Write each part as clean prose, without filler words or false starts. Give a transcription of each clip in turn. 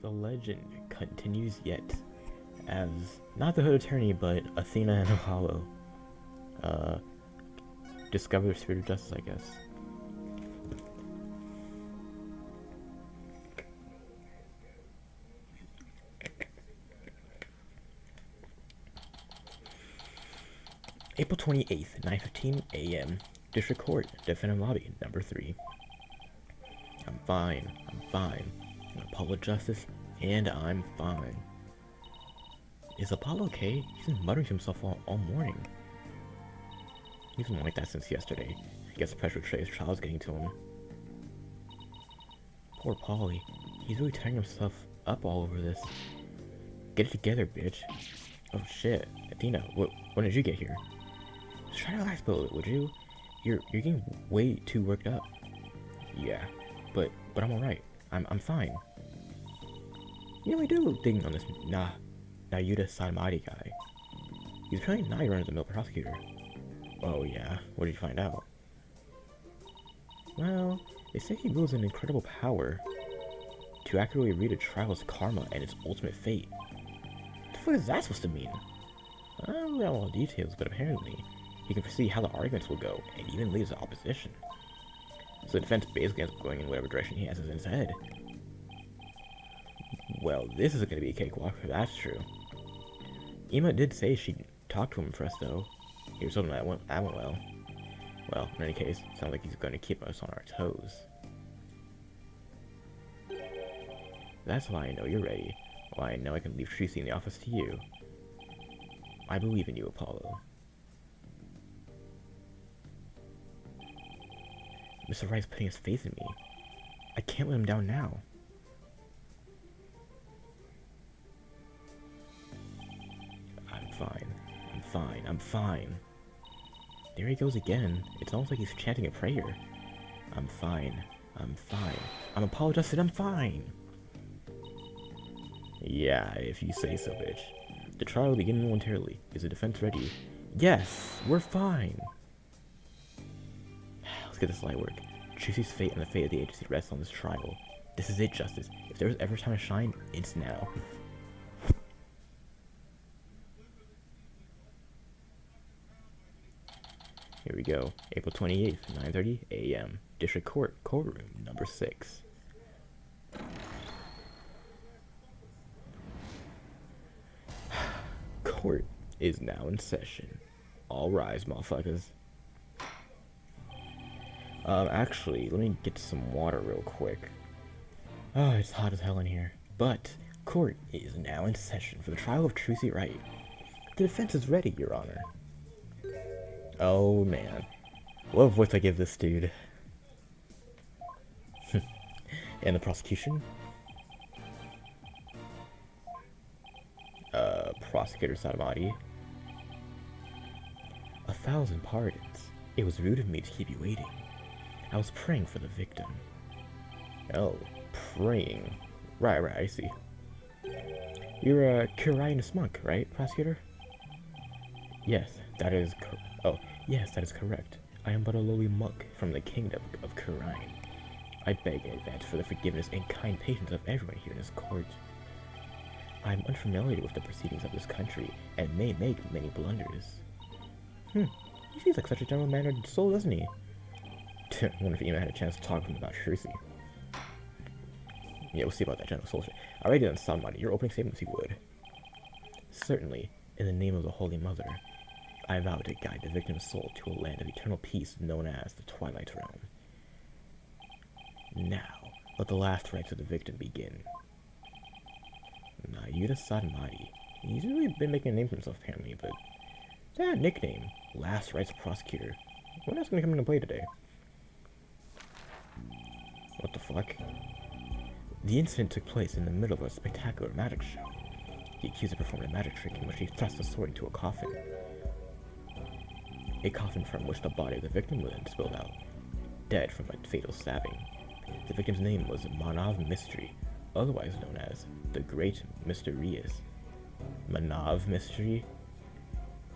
The legend continues yet, as not the Hood Attorney, but Athena and Apollo discover the spirit of justice, I guess. April 28th, 9:15 a.m. District Court, Defendant Lobby, number 3. I'm fine. Apollo Justice, and I'm fine. Is Apollo okay? He's been muttering to himself all morning. He's been like that since yesterday. I guess the pressure of Trey's trial is getting to him. Poor Polly. He's really tearing himself up all over this. Get it together, bitch. Oh shit. Athena, when did you get here? Just try to relax a little bit, would you? You're getting way too worked up. Yeah, but I'm alright. I'm fine. You know, I do a little digging on this Nayuta Saimadi guy. He's apparently not a run-of-the-mill prosecutor. Oh yeah, what did you find out? Well, they say he wields an incredible power to accurately read a trial's karma and its ultimate fate. What the fuck is that supposed to mean? I don't know all the details, but apparently he can foresee how the arguments will go and even leads the opposition. So the defense basically ends up going in whatever direction he has in his head. Well, this isn't going to be a cakewalk if that's true. Ima did say she'd talk to him first, though. He was hoping that went well. Well, in any case, it sounds like he's going to keep us on our toes. That's why I know you're ready. Why I know I can leave Tracy in the office to you. I believe in you, Apollo. Mr. Wright's putting his faith in me. I can't let him down now. I'm fine. There he goes again. It's almost like he's chanting a prayer. I'm fine. I'm Apollo Justice, I'm fine. Yeah, if you say so, bitch. The trial will begin momentarily. Is the defense ready? Yes, we're fine. Let's get this light work. Tracy's fate and the fate of the agency rests on this trial. This is it, Justice. If there was ever time to shine, it's now. Here we go. April 28th, 9:30 a.m. District Court, courtroom number 6. Court is now in session. All rise, motherfuckers. Actually, let me get some water real quick. Oh, it's hot as hell in here. But, court is now in session for the trial of Tracy Wright. The defense is ready, Your Honor. Oh, man. What voice I give this dude. And the prosecution? Prosecutor Saimadi. 1,000 pardons. It was rude of me to keep you waiting. I was praying for the victim. Oh, praying. Right, I see. You're a Kurainus monk, right, prosecutor? Yes, that is correct. I am but a lowly monk from the kingdom of Kurain. I beg in advance for the forgiveness and kind patience of everyone here in this court. I am unfamiliar with the proceedings of this country and may make many blunders. He seems like such a gentle-mannered soul, doesn't he? I wonder if Ima had a chance to talk to him about Tracy. Yeah, we'll see about that gentle soul shit. Alrighty then, Saimadi, your opening statement, if you would. Certainly, in the name of the Holy Mother, I vow to guide the victim's soul to a land of eternal peace known as the Twilight Realm. Now, let the last rites of the victim begin. Nayuta Saimadi. He's really been making a name for himself, apparently, but that nickname, Last Rites Prosecutor, when else going to come into play today? What the fuck? The incident took place in the middle of a spectacular magic show. The accuser performed a magic trick in which he thrust a sword into a coffin. A coffin from which the body of the victim was then spilled out, dead from a fatal stabbing. The victim's name was Manav Mystery, otherwise known as the Great Mysterious. Manav Mystery?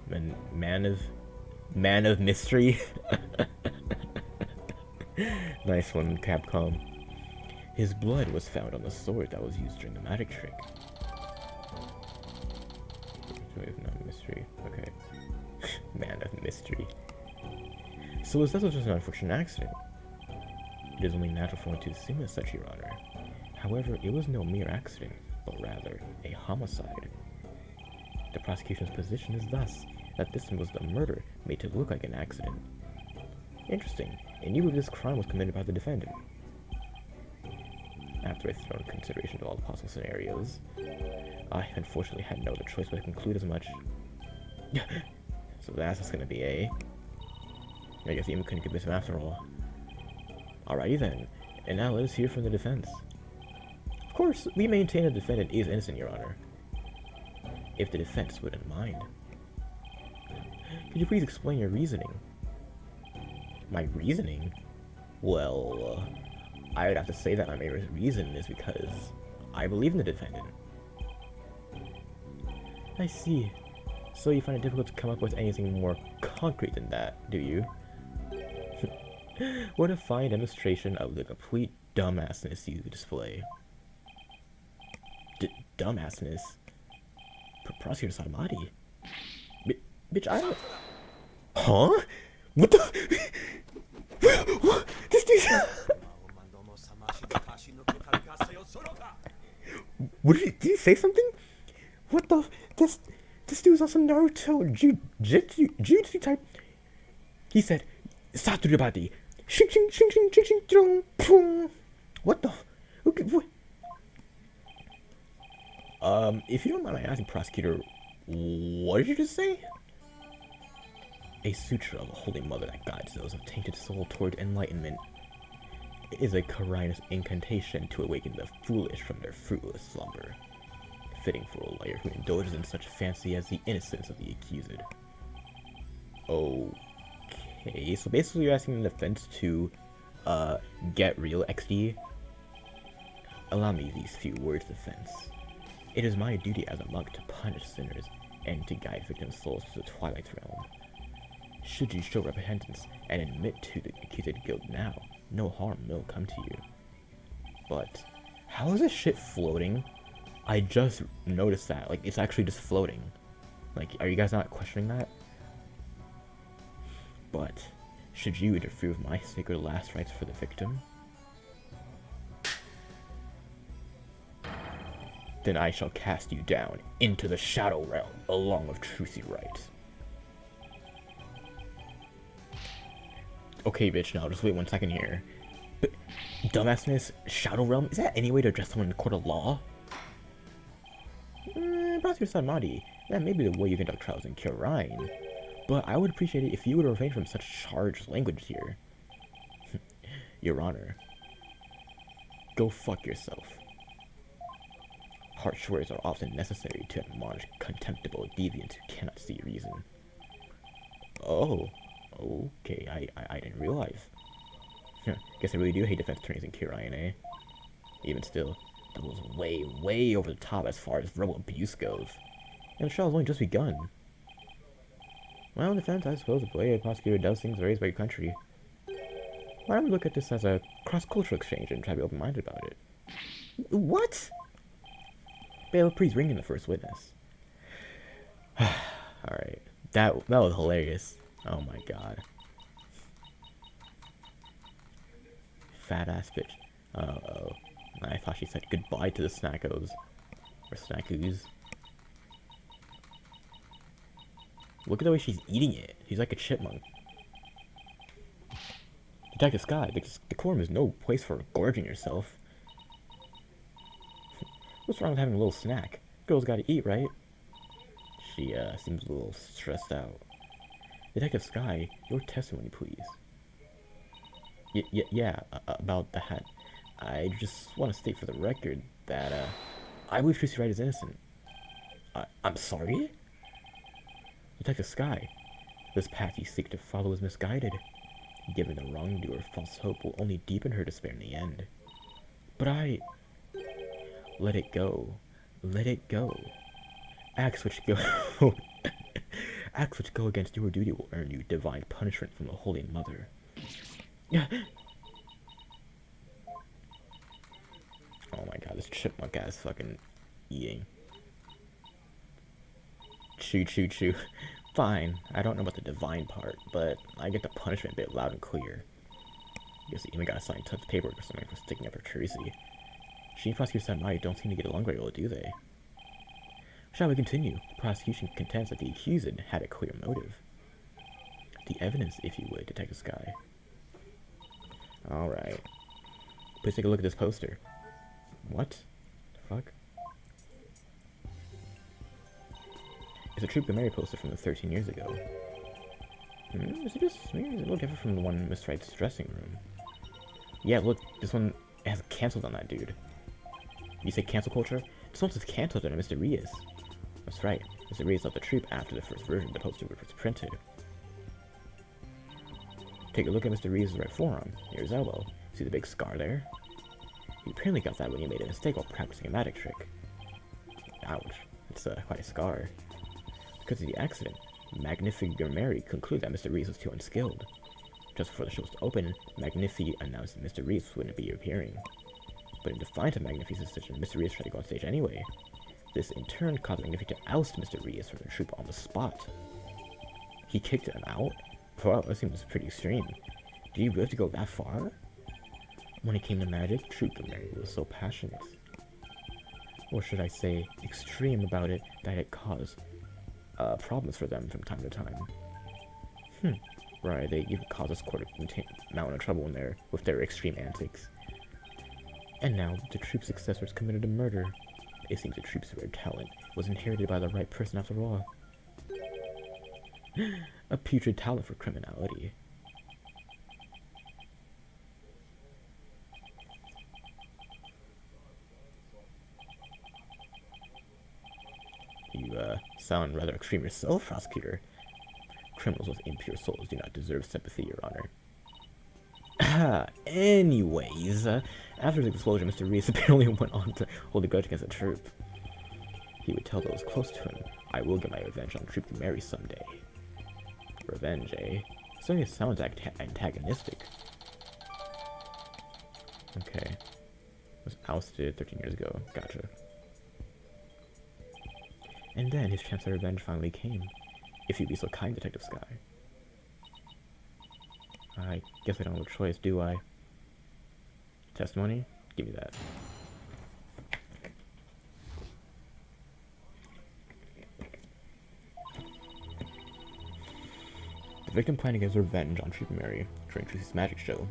Man of Mystery? Nice one, Capcom. His blood was found on the sword that was used during the magic trick. Not mystery. Okay. Man of mystery. So his death was just an unfortunate accident. It is only natural for one to assume as such, Your Honor. However, it was no mere accident, but rather a homicide. The prosecution's position is thus that this was the murder made to look like an accident. Interesting, and you believe this crime was committed by the defendant. After I thrown into consideration of all the possible scenarios, I unfortunately had no other choice but to conclude as much. So that's what's gonna be, eh? I guess Ian couldn't convince him after all. Alrighty then, and now let us hear from the defense. Of course, we maintain the defendant is innocent, Your Honor. If the defense wouldn't mind. Could you please explain your reasoning? My reasoning? Well, I would have to say that my main reason is because I believe in the defendant. I see. So you find it difficult to come up with anything more concrete than that, do you? What a fine demonstration of the complete dumbassness you display. Dumbassness? Prosecutor Satomati? Bitch, I don't... Huh? What the... What? This dude... What did he say something? What the... This dude's on some Naruto jutsu type. He said, Saturabati. Shing shing shing shing shing shing dong pong. What the... Okay, what? If you don't mind my asking, prosecutor, what did you just say? A sutra of a holy mother that guides those of tainted soul toward enlightenment. It is a Karinus incantation to awaken the foolish from their fruitless slumber. Fitting for a liar who indulges in such fancy as the innocence of the accused. Okay, so basically you're asking the defense to, get real XD. Allow me these few words, defense. It is my duty as a monk to punish sinners and to guide victims' souls to the Twilight Realm. Should you show repentance and admit to the accused guilt now, no harm will come to you. But, how is this shit floating? I just noticed that, like, it's actually just floating. Like, are you guys not questioning that? But, should you interfere with my sacred last rites for the victim, then I shall cast you down into the Shadow Realm along with Trucy Right. Okay, bitch, now just wait 1 second here. But, dumbassness, Shadow Realm, is that any way to address someone in a court of law? Prosecutor Satomati, that may be the way you conduct trials in Kyorain, but I would appreciate it if you would refrain from such charged language here. Your Honor, go fuck yourself. Harsh words are often necessary to admonish contemptible deviants who cannot see reason. Oh, okay, I didn't realize. Guess I really do hate defense attorneys in Kyorain, eh? Even still, that was way over the top as far as verbal abuse goes. And the trial has only just begun. Well, in defense, I suppose the way a prosecutor does things varies by country. Why don't we look at this as a cross-cultural exchange and try to be open-minded about it? What? Bailiff, please ring in the first witness. Alright. That was hilarious. Oh my god. Fat ass bitch. Uh-oh. I thought she said goodbye to the snackos. Or snackoos. Look at the way she's eating it. She's like a chipmunk. Detective Scott, the decorum is no place for gorging yourself. What's wrong with having a little snack? Girls gotta eat, right? She, seems a little stressed out. Detective Sky, your testimony, please. Yeah, about that. I just want to state for the record that, I believe Trucy Wright is innocent. I'm sorry? Detective Sky, this path you seek to follow is misguided. Giving the wrongdoer false hope will only deepen her despair in the end. But let it go. Let it go. Acts which go... Acts which go against your duty will earn you divine punishment from the Holy Mother. Mr. Chipmunk ass fucking eating. Chew, chew, chew. Fine, I don't know about the divine part, but I get the punishment bit loud and clear. I guess he even got assigned touch paperwork or something for sticking up for Tracy. She and Prosecutor Samurai don't seem to get along very well, do they? Shall we continue? The prosecution contends that the accused had a clear motive. The evidence, if you would, Detective Sky. Alright. Please take a look at this poster. What? The fuck? It's a Troop Mary poster from the 13 years ago. Is it just... Maybe it's a little different from the one in Miss Wright's dressing room. Yeah, look, this one has canceled on that dude. You say cancel culture? This one says canceled on Mr. Reyes. That's right, Mr. Reyes left the troop after the first version of the poster was printed. Take a look at Mr. Reyes' right forearm, near his elbow. See the big scar there? He apparently got that when he made a mistake while practicing a magic trick. Ouch, it's quite a scar. Because of the accident, Magnifique Mary concluded that Mr. Reyes was too unskilled. Just before the show was to open, Magnifique announced that Mr. Reyes wouldn't be appearing. But in defiance of Magnifique's decision, Mr. Reyes tried to go on stage anyway. This in turn caused Magnifique to oust Mr. Reyes from the troupe on the spot. He kicked him out? Wow, that seems pretty extreme. Did he really have to go that far? When it came to magic, Troop Mary was so passionate. Or should I say, extreme about it, that it caused problems for them from time to time. Right, they even caused us quite a mountain of trouble with their extreme antics. And now, the troop's successors committed a murder. It seems the troop's rare talent was inherited by the right person after all. A putrid talent for criminality. You, sound rather extreme yourself, Prosecutor. Criminals with impure souls do not deserve sympathy, Your Honor. Anyways, after the explosion, Mr. Reyes apparently went on to hold a grudge against the troop. He would tell those close to him, I will get my revenge on Troop Mary someday. Revenge, eh? Certainly sounds antagonistic. Okay. Was ousted 13 years ago. Gotcha. And then his chance at revenge finally came. If you'd be so kind, Detective Sky. I guess I don't have a choice, do I? Testimony? Give me that. The victim planned to get his revenge on Troop Mary during Tracy's magic show.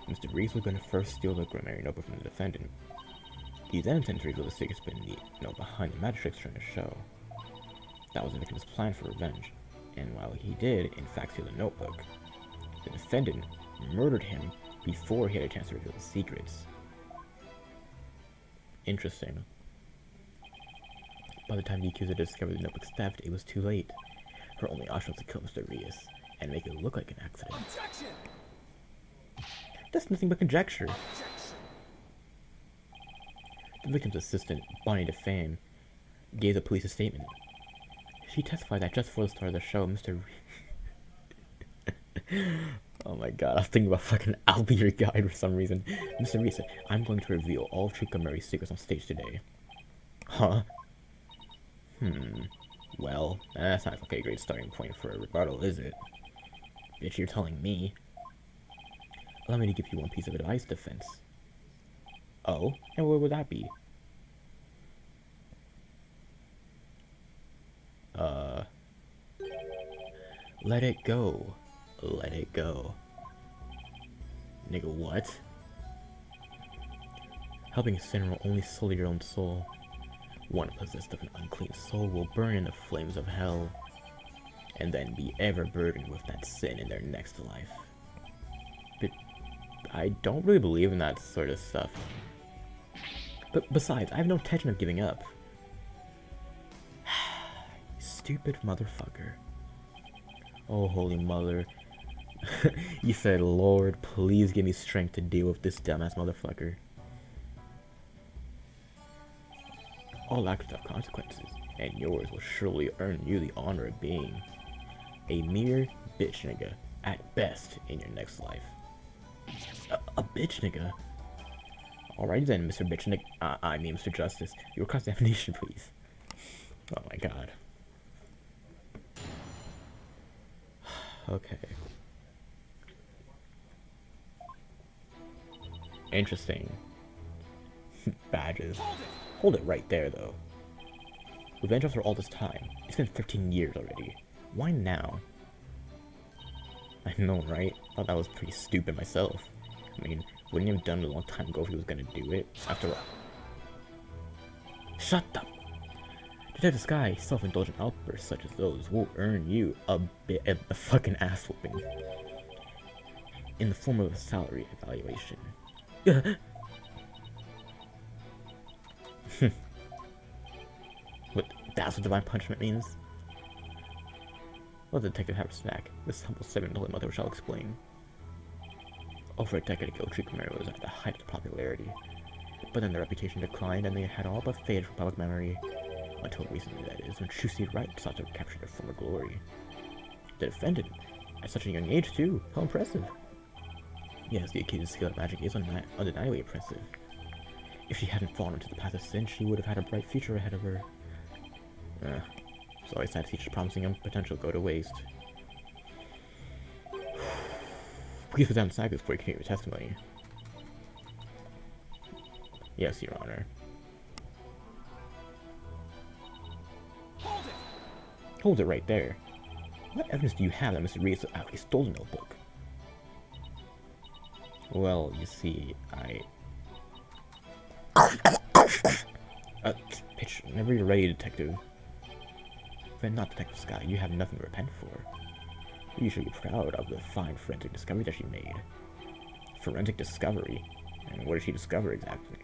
Mr. Reyes was going to first steal the Grimmary notebook from the defendant. He then intended to reveal the secret spin note behind the magic tricks during the show. That was the victim's plan for revenge, and while he did, in fact, steal the notebook, the defendant murdered him before he had a chance to reveal the secrets. Interesting. By the time the accuser discovered the notebook's theft, it was too late. Her only option was to kill Mr. Reyes and make it look like an accident. Objection! That's nothing but conjecture. Objection. The victim's assistant, Bonnie DeFame, gave the police a statement. She testified that just before the start of the show, Mr. Oh my god, I was thinking about fucking I'll be your guide for some reason. Mr. Reyes said, I'm going to reveal all Troop Mary's secrets on stage today. Huh? Well, that's not like a great starting point for a rebuttal, is it? Bitch, you're telling me. Allow me to give you one piece of advice, defense. Oh? And what would that be? Let it go. Let it go. Nigga, what? Helping a sinner will only sully your own soul. One possessed of an unclean soul will burn in the flames of hell, and then be ever burdened with that sin in their next life. But I don't really believe in that sort of stuff. But besides, I have no intention of giving up. Stupid motherfucker. Oh, Holy Mother. You said, Lord, please give me strength to deal with this dumbass motherfucker. All actions have consequences, and yours will surely earn you the honor of being a mere bitch nigga, at best, in your next life. A bitch nigga? Alrighty then, Mr. Bitchnick. I mean, Mr. Justice. Your cross-examination, please. Oh my god. Okay. Interesting. Badges. Hold it right there, though. We've been for all this time. It's been 15 years already. Why now? I know, right? Thought that was pretty stupid myself. I mean, wouldn't you have done it a long time ago if he was gonna do it? After all. Shut up! Detective Sky, self-indulgent outbursts such as those will earn you a fucking ass whooping. In the form of a salary evaluation. What, that's what divine punishment means? Let the detective have a snack. This humble 7-year-old mother shall explain. Over a decade ago, Draco was at the height of popularity. But then their reputation declined and they had all but faded from public memory. Until recently, that is, when Chusi Wright sought to capture their former glory. The defendant, at such a young age too, how impressive. Yes, the accused skill at magic is undeniably impressive. If she hadn't fallen into the path of sin, she would have had a bright future ahead of her. It's always sad to see such promising young potential go to waste. Please put down the sack before you continue your testimony. Yes, Your Honor. Hold it right there. What evidence do you have that Mr. Reese actually stole the notebook? Well, you see, pitch, whenever you're ready, Detective. But not Detective Sky, you have nothing to repent for. You should be proud of the fine forensic discovery that she made. Forensic discovery? And what did she discover exactly?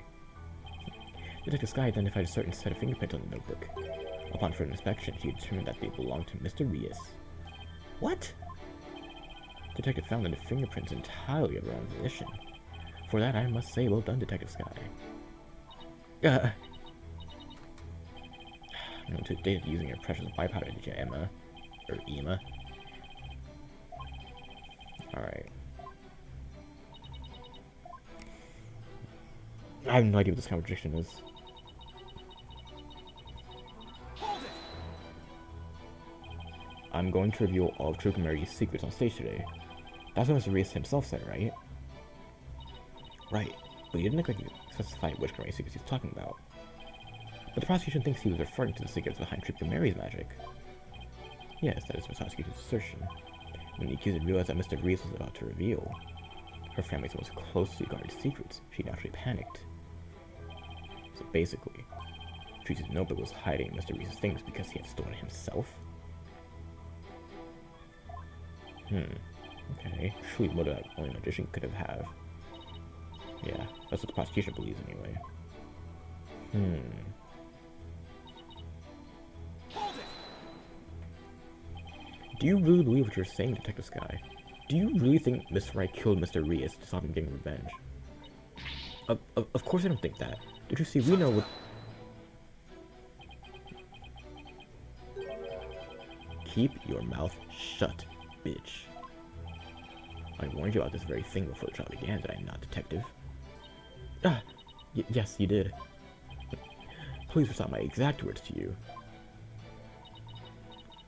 Detective Sky identified a certain set of fingerprints on the notebook. Upon further inspection, she determined that they belonged to Mr. Rias. What? Detective found that the fingerprints entirely of her own volition. For that, I must say, well done, Detective Sky. I'm to date using your precious bypowder, did you, Emma? Or Emma? Alright. I have no idea what this contradiction is. I'm going to reveal all of Draco Mallory's secrets on stage today. That's what Mr. Reese himself said, right? Right, but he didn't exactly specify which Mallory secrets he's talking about. But the prosecution thinks he was referring to the secrets behind Draco Mallory's magic. Yes, that is the prosecutor's assertion. When the accused realized that Mr. Reese was about to reveal her family's most closely guarded secrets, she naturally panicked. So basically, Tracy's notebook was hiding Mr. Reese's things because he had stolen it himself? Okay. Surely what that only magician could have. Yeah, that's what the prosecution believes anyway. Do you really believe what you're saying, Detective Sky? Do you really think Miss Wright killed Mr. Rias to stop him getting revenge? Of course I don't think that. Did you see, we know what... Keep your mouth shut, bitch. I warned you about this very thing before the trial began, did I not, Detective? Yes, you did. Please recite my exact words to you.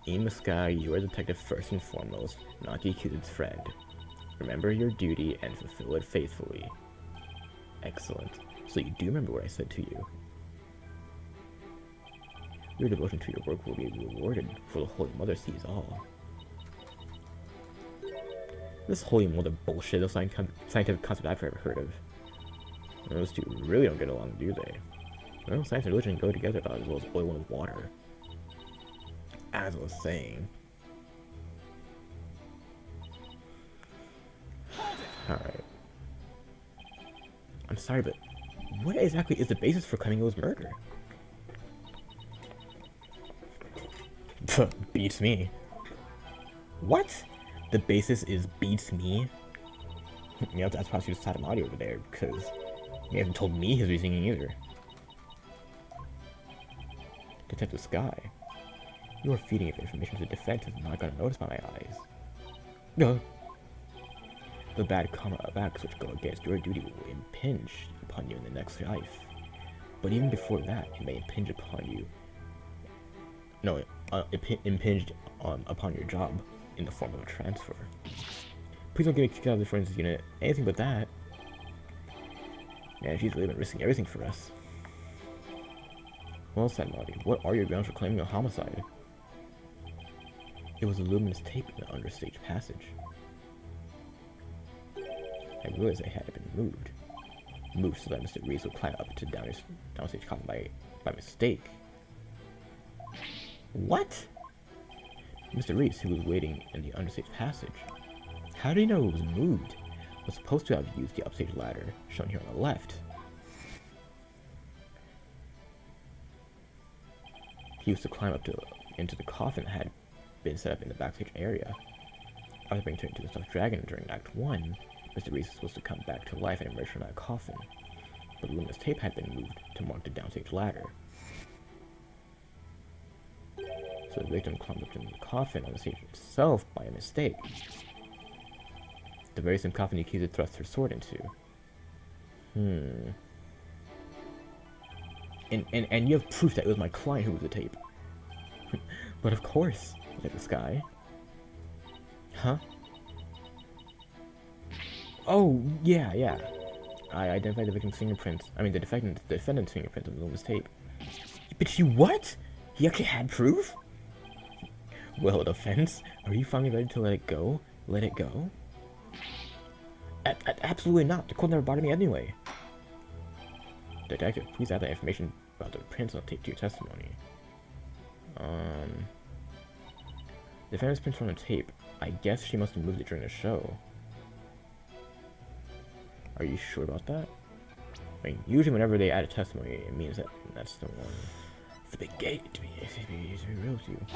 Emma Sky, you are the detective first and foremost, not the accused's friend. Remember your duty and fulfill it faithfully. Excellent. So you do remember what I said to you. Your devotion to your work will be rewarded, for the Holy Mother sees all. This Holy Mother bullshit is a scientific concept I've ever heard of. Those two really don't get along, do they? Well, science and religion go together about as well as oil and water. As I was saying. Alright. I'm sorry, but what exactly is the basis for Cunningham murder? Beats me. What? The basis is beats me? You have to ask Prosecutor Satamati over there, because he hasn't told me his reasoning either. Detective Sky, your feeding of information to the defense has not gone unnoticed by my eyes. The bad karma of acts which go against your duty will impinge upon you in the next life. But even before that, it may impinge upon you. No, impinged upon your job in the form of a transfer. Please don't get me kicked out of the forensics unit. Anything but that. Man, she's really been risking everything for us. Well said, Marty. What are your grounds for claiming a homicide? It was a luminous tape in the understage passage. I realized it had been moved. Moved so that Mr. Reese would climb up to downstage coffin by mistake. What? Mr. Reese, who was waiting in the understage passage. How did he know it was moved? Was supposed to have used the upstage ladder, shown here on the left. He used to climb up into the coffin that had been set up in the backstage area. After being turned into the stuffed dragon during Act 1, Mr. Reese was supposed to come back to life and emerge from that coffin. But the luminous tape had been moved to mark the downstage ladder. So the victim climbed up into the coffin on the stage itself by a mistake. The very same coffin the accuser thrust her sword into. And you have proof that it was my client who was the tape. But of course, like this guy. Huh? Oh, yeah. I identified the victim's fingerprints. I mean, the defendant's fingerprints on the luminous tape. But you what? He actually had proof? Well, defense, are you finally ready to let it go? Let it go? Absolutely not. The court never bothered me anyway. Detective, please add that information about the prints on the tape to your testimony. Defendant's prints on the tape. I guess she must have moved it during the show. Are you sure about that? I mean, usually whenever they add a testimony, it means that that's the one. It's a big gate to be real to you.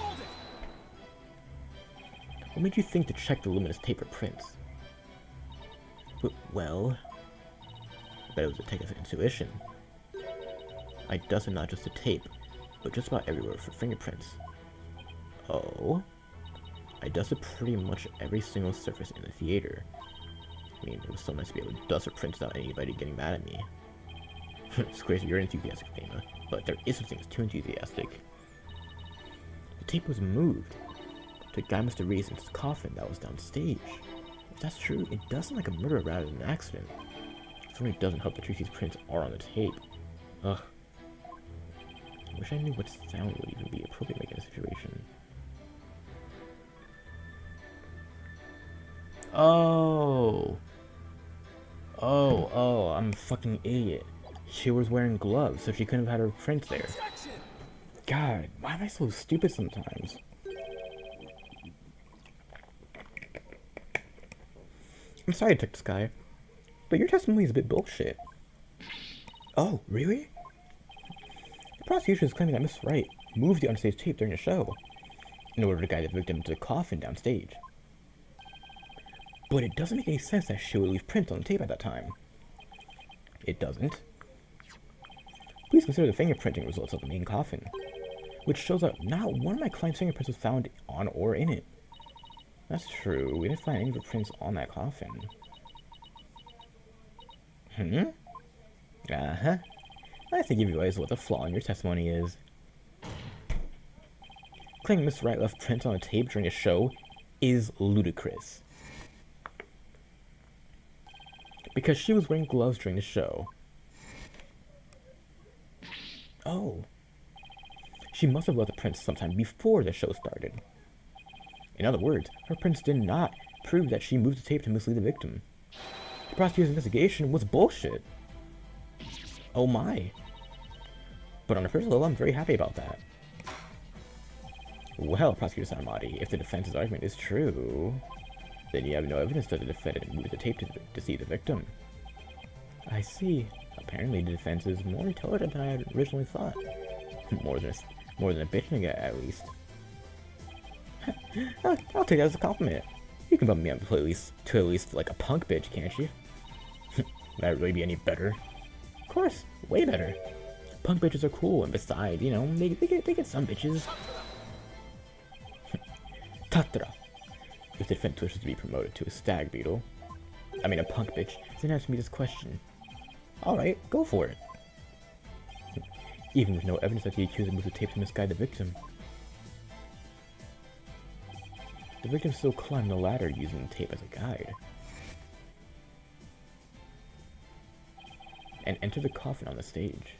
What made you think to check the luminous tape for prints? Well, I bet it was a take of intuition. I dusted not just the tape, but just about everywhere for fingerprints. Oh? I dusted pretty much every single surface in the theater. I mean, it was so nice to be able to dust or print without anybody getting mad at me. It's crazy you're enthusiastic, Dana, but there is something that's too enthusiastic. The tape was moved to guide Mr. Reese into the coffin that was downstage. If that's true, it does sound like a murder rather than an accident. It certainly doesn't help that Tracy's prints are on the tape. Ugh. I wish I knew what sound would even be appropriate in a situation. Oh, I'm a fucking idiot. She was wearing gloves, so she couldn't have had her prints there. God, why am I so stupid sometimes? I'm sorry, Detective Sky, but your testimony is a bit bullshit. Oh, really? The prosecution is claiming that Miss Wright moved the onstage tape during the show in order to guide the victim to the coffin downstage. But it doesn't make any sense that she would leave prints on the tape at that time. It doesn't. Please consider the fingerprinting results of the main coffin, which shows that not one of my client's fingerprints was found on or in it. That's true, we didn't find any fingerprints on that coffin. Uh-huh. I think you realize what the flaw in your testimony is. Claiming Miss Wright left prints on a tape during a show is ludicrous. Because she was wearing gloves during the show. Oh. She must have left the prints sometime before the show started. In other words, her prints did not prove that she moved the tape to mislead the victim. The prosecutor's investigation was bullshit. Oh my. But on a personal level, I'm very happy about that. Well, Prosecutor Sanamati, if the defense's argument is true, then you have no evidence that the defendant moved the tape to deceive the victim. I see. Apparently the defense is more intelligent than I had originally thought. More than a bitch nigga, at least. I'll take that as a compliment. You can bump me up to at least like a punk bitch, can't you? That really be any better? Of course, way better. Punk bitches are cool, and besides, you know, they get some bitches. Tatra. If the defense wishes to be promoted to a stag beetle, I mean, a punk bitch, didn't ask me this question. Alright, go for it. Even with no evidence that the accuser moved the tape to misguide the victim. The victim still climbed the ladder using the tape as a guide. And entered the coffin on the stage.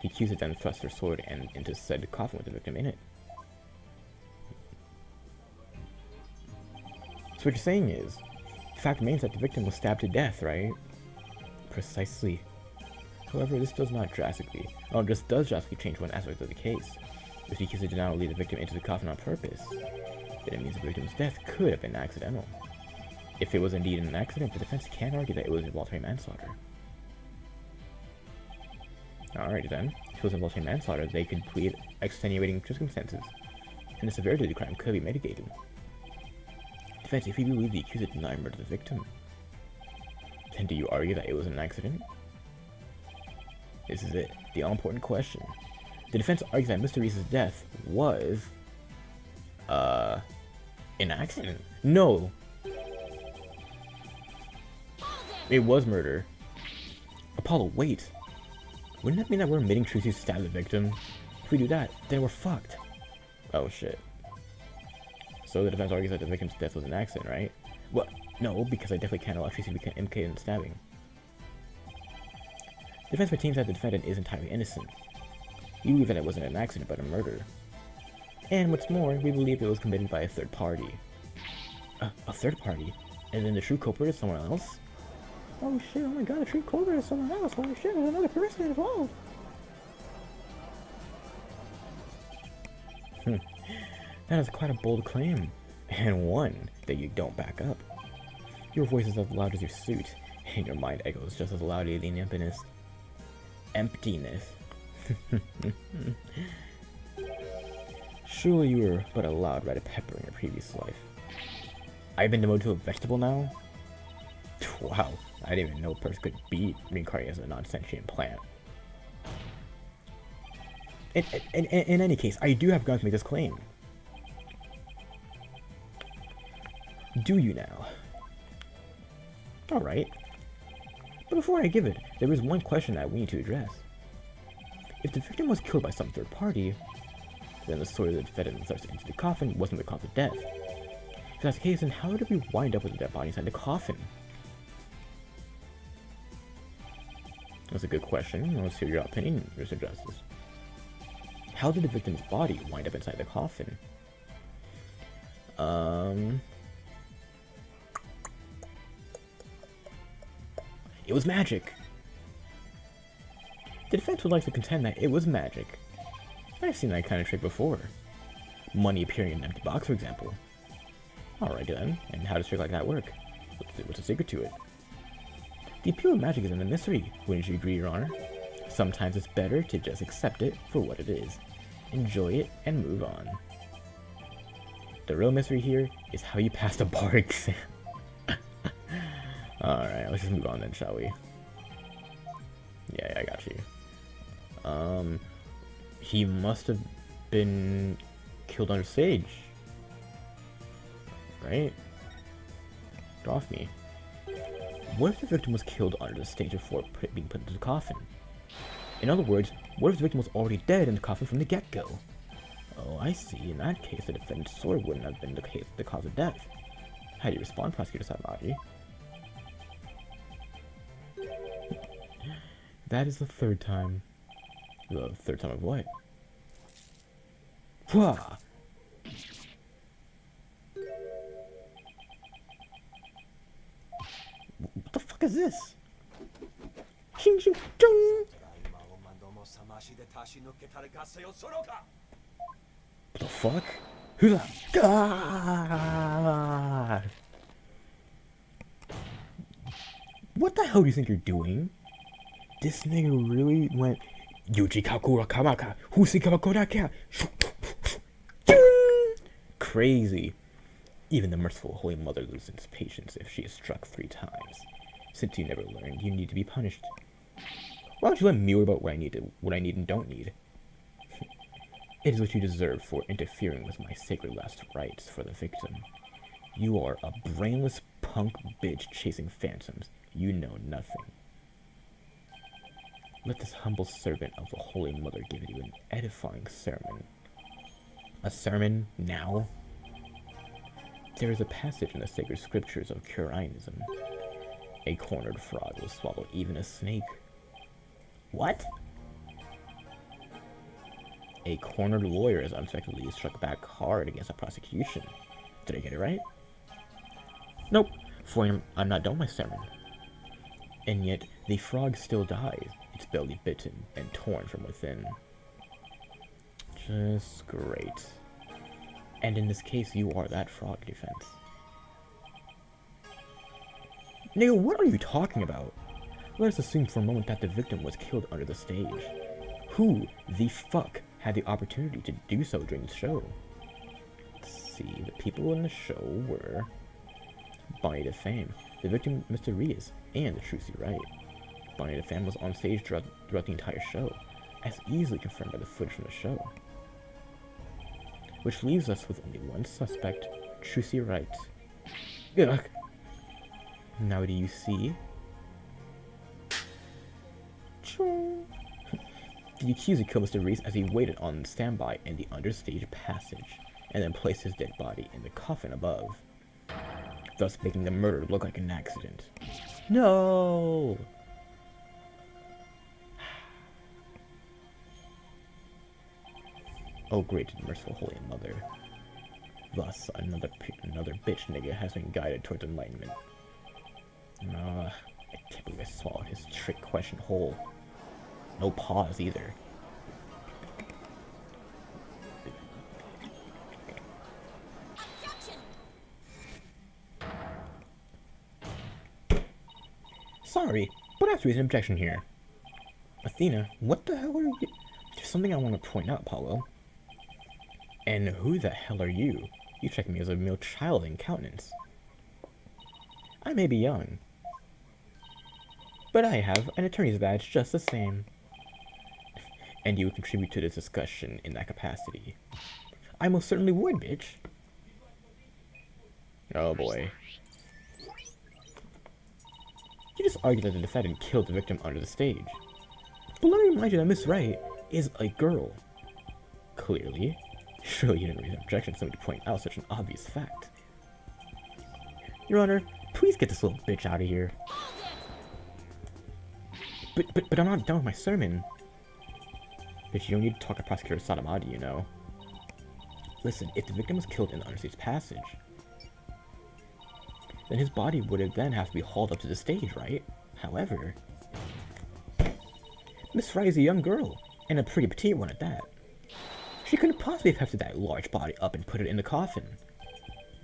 The accuser then thrust her sword into said coffin with the victim in it. So what you're saying is, the fact remains that the victim was stabbed to death, right? Precisely. However, this does drastically change one aspect of the case. If the accuser did not lead the victim into the coffin on purpose, then it means the victim's death could have been accidental. If it was indeed an accident, the defense can argue that it was involuntary manslaughter. Alright then, if it was involuntary manslaughter, they could plead extenuating circumstances, and the severity of the crime could be mitigated. Defense, if you believe the accuser did not murder the victim, then do you argue that it was an accident? This is it, the all-important question. The defense argues that Mr. Reese's death was, an accident. No! It was murder. Apollo, wait. Wouldn't that mean that we're admitting Trucy stabbed the victim? If we do that, then we're fucked. Oh shit. So the defense argues that the victim's death was an accident, right? Well, no, because I definitely can't allow Trucy to be implicated in stabbing. The defense maintains that the defendant is entirely innocent. We believe that it wasn't an accident, but a murder. And what's more, we believe it was committed by a third party. A third party? And then the true culprit is someone else? Oh shit, oh my god, the true culprit is someone else. Holy shit, there's another person involved. That is quite a bold claim. And one that you don't back up. Your voice is as loud as your suit, and your mind echoes just as loudly in emptiness. Surely you were but a loud red pepper in your previous life. I've been demoted to a vegetable now? Wow, I didn't even know a person could be reincarnated as a non-sentient plant. In any case, I do have grounds to make this claim. Do you now? Alright. But before I give it, there is one question that we need to address. If the victim was killed by some third party, then the sword of the defendant thrust into the coffin wasn't the cause of death. If that's the case, then how did we wind up with the dead body inside the coffin? That's a good question. Let's hear your opinion, Mr. Justice. How did the victim's body wind up inside the coffin? It was magic. The defense would like to contend that it was magic. I've seen that kind of trick before. Money appearing in an empty box, for example. Alright then, and how does a trick like that work? What's the secret to it? The appeal of magic is in the mystery, wouldn't you agree, Your Honor? Sometimes it's better to just accept it for what it is, enjoy it, and move on. The real mystery here is how you pass the bar exam. Alright, let's just move on then, shall we? Yeah, I got you. He must have been killed on stage. Right? Get off me. What if the victim was killed under the stage before being put into the coffin? In other words, what if the victim was already dead in the coffin from the get-go? Oh, I see. In that case, the defendant's sword wouldn't have been the cause of death. How do you respond, Prosecutor Sabaji? That is the third time. The third time of what? Pwah! What the fuck is this? Shing shing chung! What the fuck? Who the God? What the hell do you think you're doing? This nigga really went Yuji Kakura Kamaka Husi Kamakora. Crazy. Even the merciful Holy Mother loses patience if she is struck 3 times. Since you never learned, you need to be punished. Why don't you let me worry about what I need and don't need? It is what you deserve for interfering with my sacred last rites for the victim. You are a brainless punk bitch chasing phantoms. You know nothing. Let this humble servant of the Holy Mother give you an edifying sermon. A sermon now? There is a passage in the sacred scriptures of Curianism. A cornered frog will swallow even a snake. What? A cornered lawyer is unexpectedly struck back hard against a prosecution. Did I get it right? Nope, for I'm not done with my sermon. And yet, the frog still dies, its belly bitten and torn from within. Just great. And in this case, you are that frog, Defense. Nigga, what are you talking about? Let us assume for a moment that the victim was killed under the stage. Who the fuck had the opportunity to do so during the show? Let's see, the people in the show were Bonnie DeFame, the victim Mr. Reyes, and the Trucy Wright. Bonnie DeFame was on stage throughout the entire show, as easily confirmed by the footage from the show. Which leaves us with only one suspect, Trucy Wright. Ugh. Now do you see? The accuser killed Mr. Reese as he waited on standby in the understage passage, and then placed his dead body in the coffin above, thus making the murder look like an accident. No! Oh great and merciful Holy Mother. Thus, another bitch nigga has been guided towards enlightenment. I can't believe I swallowed his trick question whole. No pause either. Sorry, but I have to raise an objection here. Athena, what the hell are you? There's something I want to point out, Apollo. And who the hell are you? You strike me as a mere child in countenance. I may be young, but I have an attorney's badge just the same. And you would contribute to this discussion in that capacity. I most certainly would, bitch. Oh boy. You just argued that the defendant killed the victim under the stage. But let me remind you that Miss Wright is a girl. Clearly. Surely you didn't raise an objection to somebody pointing out such an obvious fact. Your Honor, please get this little bitch out of here. But I'm not done with my sermon. Bitch, you don't need to talk to Prosecutor Sadamadi, you know. Listen, if the victim was killed in the understage passage, then his body would then have to be hauled up to the stage, right? However, Miss Wright is a young girl, and a pretty petite one at that. She couldn't possibly have hefted that large body up and put it in the coffin.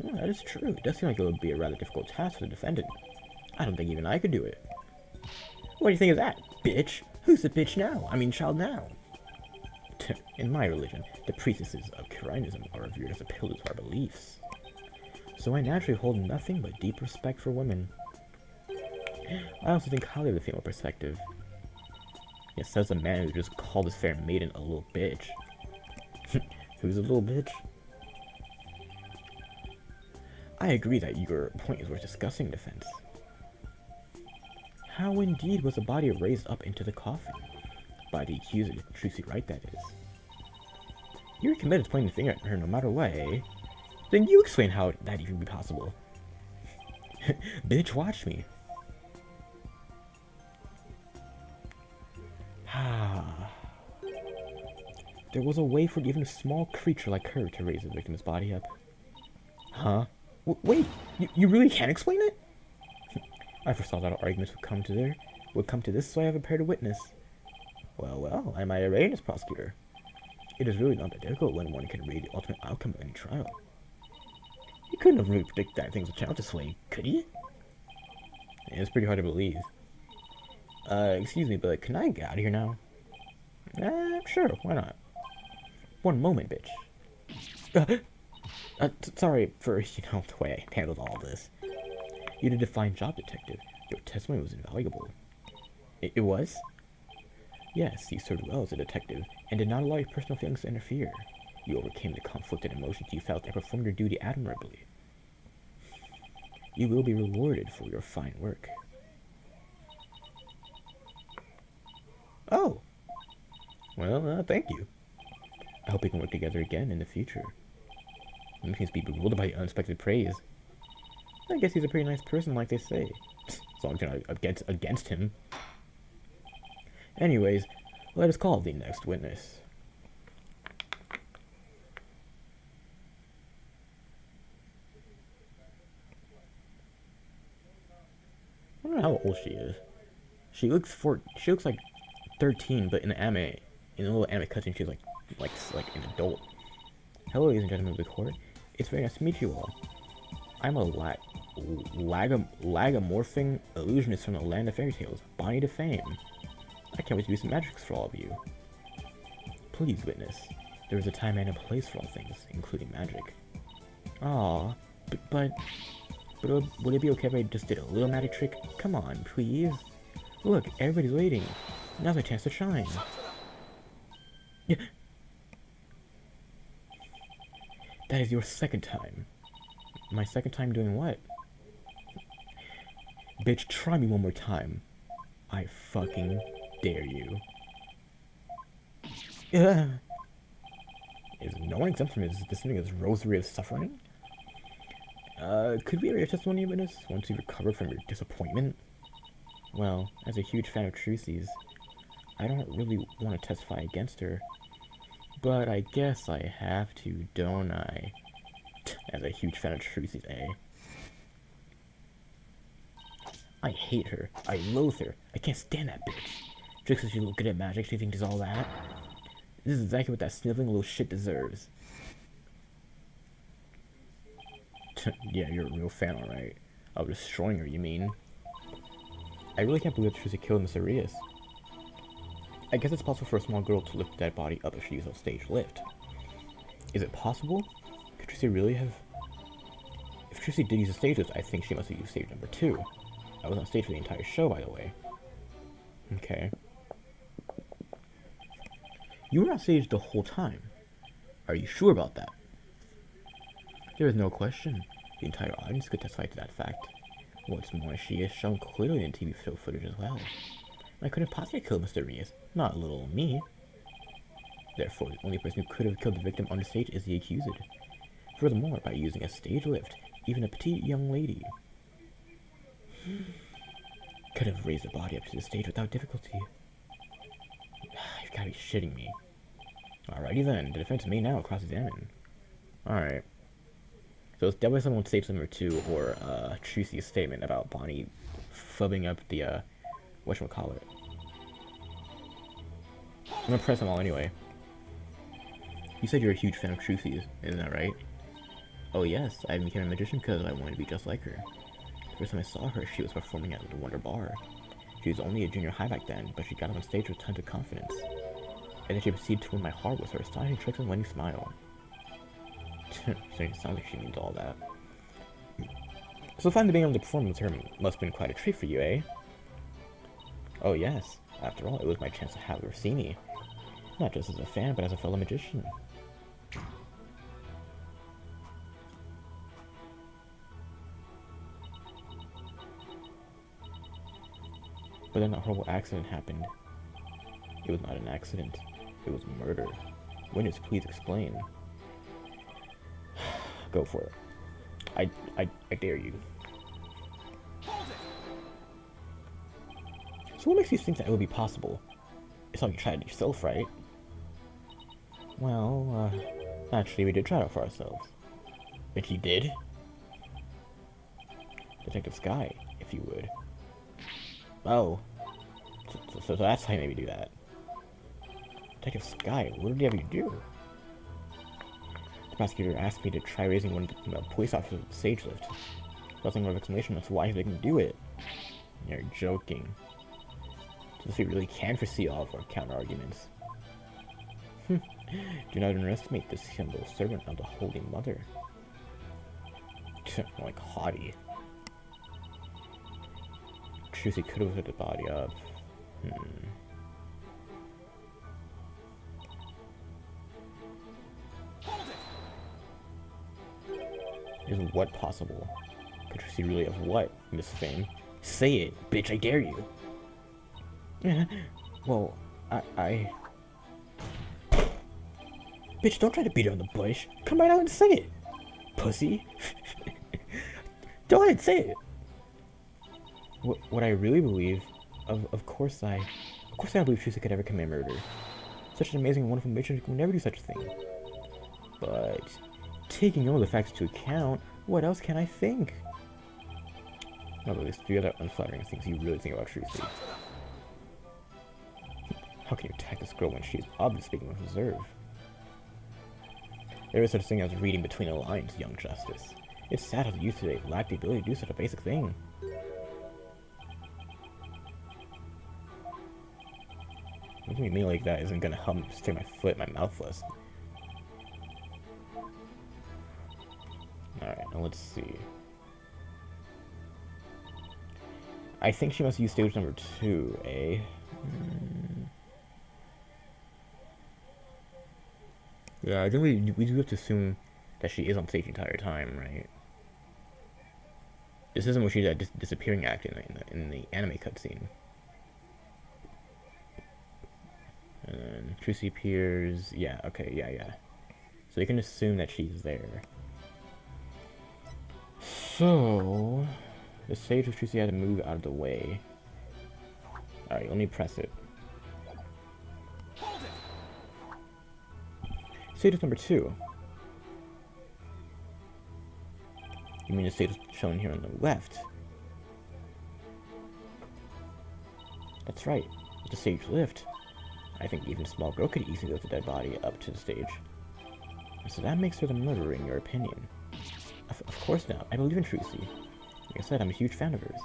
Well, that is true. It does seem like it would be a rather difficult task for the defendant. I don't think even I could do it. What do you think of that, bitch? Who's the bitch now? I mean, child now. In my religion, the priestesses of Curianism are revered as the pillars of our beliefs. So I naturally hold nothing but deep respect for women. I also think highly of the female perspective. It says a man who just called his fair maiden a little bitch. Who's a little bitch? I agree that your point is worth discussing, Defense. How indeed was the body raised up into the coffin? By the accuser, Trucy Wright, that is. You're committed to pointing the finger at her no matter what, eh? Then you explain how that even be possible. Bitch, watch me. There was a way for even a small creature like her to raise the victim's body up. Huh? Wait, you really can't explain it? I foresaw that our arguments would come to this, so I have prepared a witness. Well, I might arraign this prosecutor. It is really not that difficult when one can read the ultimate outcome of any trial. You couldn't have really predicted that things would turn out this way, could you? It's pretty hard to believe. Excuse me, but can I get out of here now? Sure, why not? One moment, bitch. Sorry for, the way I handled all this. You did a fine job, Detective. Your testimony was invaluable. It was? Yes, you served well as a detective, and did not allow your personal feelings to interfere. You overcame the conflicted emotions you felt and performed your duty admirably. You will be rewarded for your fine work. Oh! Well, thank you. I hope we can work together again in the future. You seems to be bewildered by unexpected praise. I guess he's a pretty nice person, like they say. As long as you're not against him. Anyways, let us call the next witness. I don't know how old she is. She looks like 13, but in the anime, in a little anime cutscene, she's like an adult. Hello, ladies and gentlemen of the court. It's very nice to meet you all. I'm a lagomorphing illusionist from the land of fairy tales, Bonnie to fame. I can't wait to do some magics for all of you. Please, witness. There is a time and a place for all things, including magic. Aww, but would it be okay if I just did a little magic trick? Come on, please. Look, everybody's waiting. Now's my chance to shine. That is your second time. My second time doing what? Bitch, try me one more time. I fucking dare you. Is no one exempt from his rosary of suffering? Could we hear your testimony, witness, once you recovered from your disappointment? Well, as a huge fan of Trucy's, I don't really want to testify against her. But I guess I have to, don't I? As a huge fan of Trucy's, eh? I hate her. I loathe her. I can't stand that bitch. Just because she looks good at magic, she thinks she's all that. This is exactly what that sniveling little shit deserves. Yeah, you're a real fan, alright. Of destroying her, you mean? I really can't believe that Trucy killed Mr. Arias. I guess it's possible for a small girl to lift a dead body up if she used a stage lift. Is it possible? Could Trucy really have... If Trucy did use a stage lift, I think she must have used stage number 2. I was on stage for the entire show, by the way. Okay. You were on stage the whole time. Are you sure about that? There is no question. The entire audience could testify to that fact. What's more, she is shown clearly in TV show footage as well. I couldn't possibly kill Mr. Arias, not little me. Therefore, the only person who could have killed the victim on the stage is the accused. Furthermore, by using a stage lift, even a petite young lady could have raised the body up to the stage without difficulty. You've gotta be shitting me. Alrighty then, the defense may now cross-examine. Alright. So it's definitely someone with stage number 2 or Trucy's statement about Bonnie fubbing up the whatchamacallit. I'm gonna press them all anyway. You said you're a huge fan of Trucy's, isn't that right? Oh yes, I became a magician because I wanted to be just like her. The first time I saw her, she was performing at the Wonder Bar. She was only a junior high back then, but she got on stage with tons of confidence. And then she proceeded to win my heart with her astonishing tricks and winning smile. So it sounds like she means all that. So finally being able to perform with her must have been quite a treat for you, eh? Oh yes, after all, it was my chance to have her see me. Not just as a fan, but as a fellow magician. But then a horrible accident happened. It was not an accident. It was murder. Witness, please explain. Go for it. I dare you. So what makes you think that it would be possible? It's not like you tried it yourself, right? Well, actually we did try it for ourselves. But you did? Detective Sky, if you would. Oh. So that's how you made me do that. Detective Sky, what did he have you do? The prosecutor asked me to try raising one of the police officer's stage lift. Causing more explanation as to why he's making me do it. You're joking. So if he really can foresee all of our counter-arguments. Do not underestimate this humble servant of the Holy Mother. Like haughty. Trucy could have lifted the body up. Is what possible? Could Trucy really of what, Miss Fame? Say it, bitch, I dare you. Well, I... Bitch, don't try to beat around the bush. Come right out and say it, pussy. Go ahead, say it. What I really believe, of course I don't believe Trucy could ever commit murder. Such an amazing and wonderful matron would never do such a thing. But, taking all the facts into account, what else can I think? Well, at least 3 other unflattering things you really think about Trucy. How can you attack this girl when she's obviously speaking with reserve? There is such a thing as reading between the lines, young Justice. It's sad how the youth today lack the ability to do such a basic thing. Looking at me like that isn't gonna help me stay my foot in my mouth less. Alright, now let's see. I think she must use stage number 2, eh? Yeah, I think we do have to assume that she is on stage the entire time, right? This isn't what she's at disappearing act in the anime cutscene. And then Trucy appears. Yeah, okay, yeah. So you can assume that she's there. So the stage which Trucy had to move out of the way. Alright, let me press it. Stage number 2. You mean the stage shown here on the left? That's right, with the stage lift. I think even a small girl could easily lift a dead body up to the stage. So that makes her the murderer in your opinion. Of course not, I believe in Trucy. Like I said, I'm a huge fan of hers.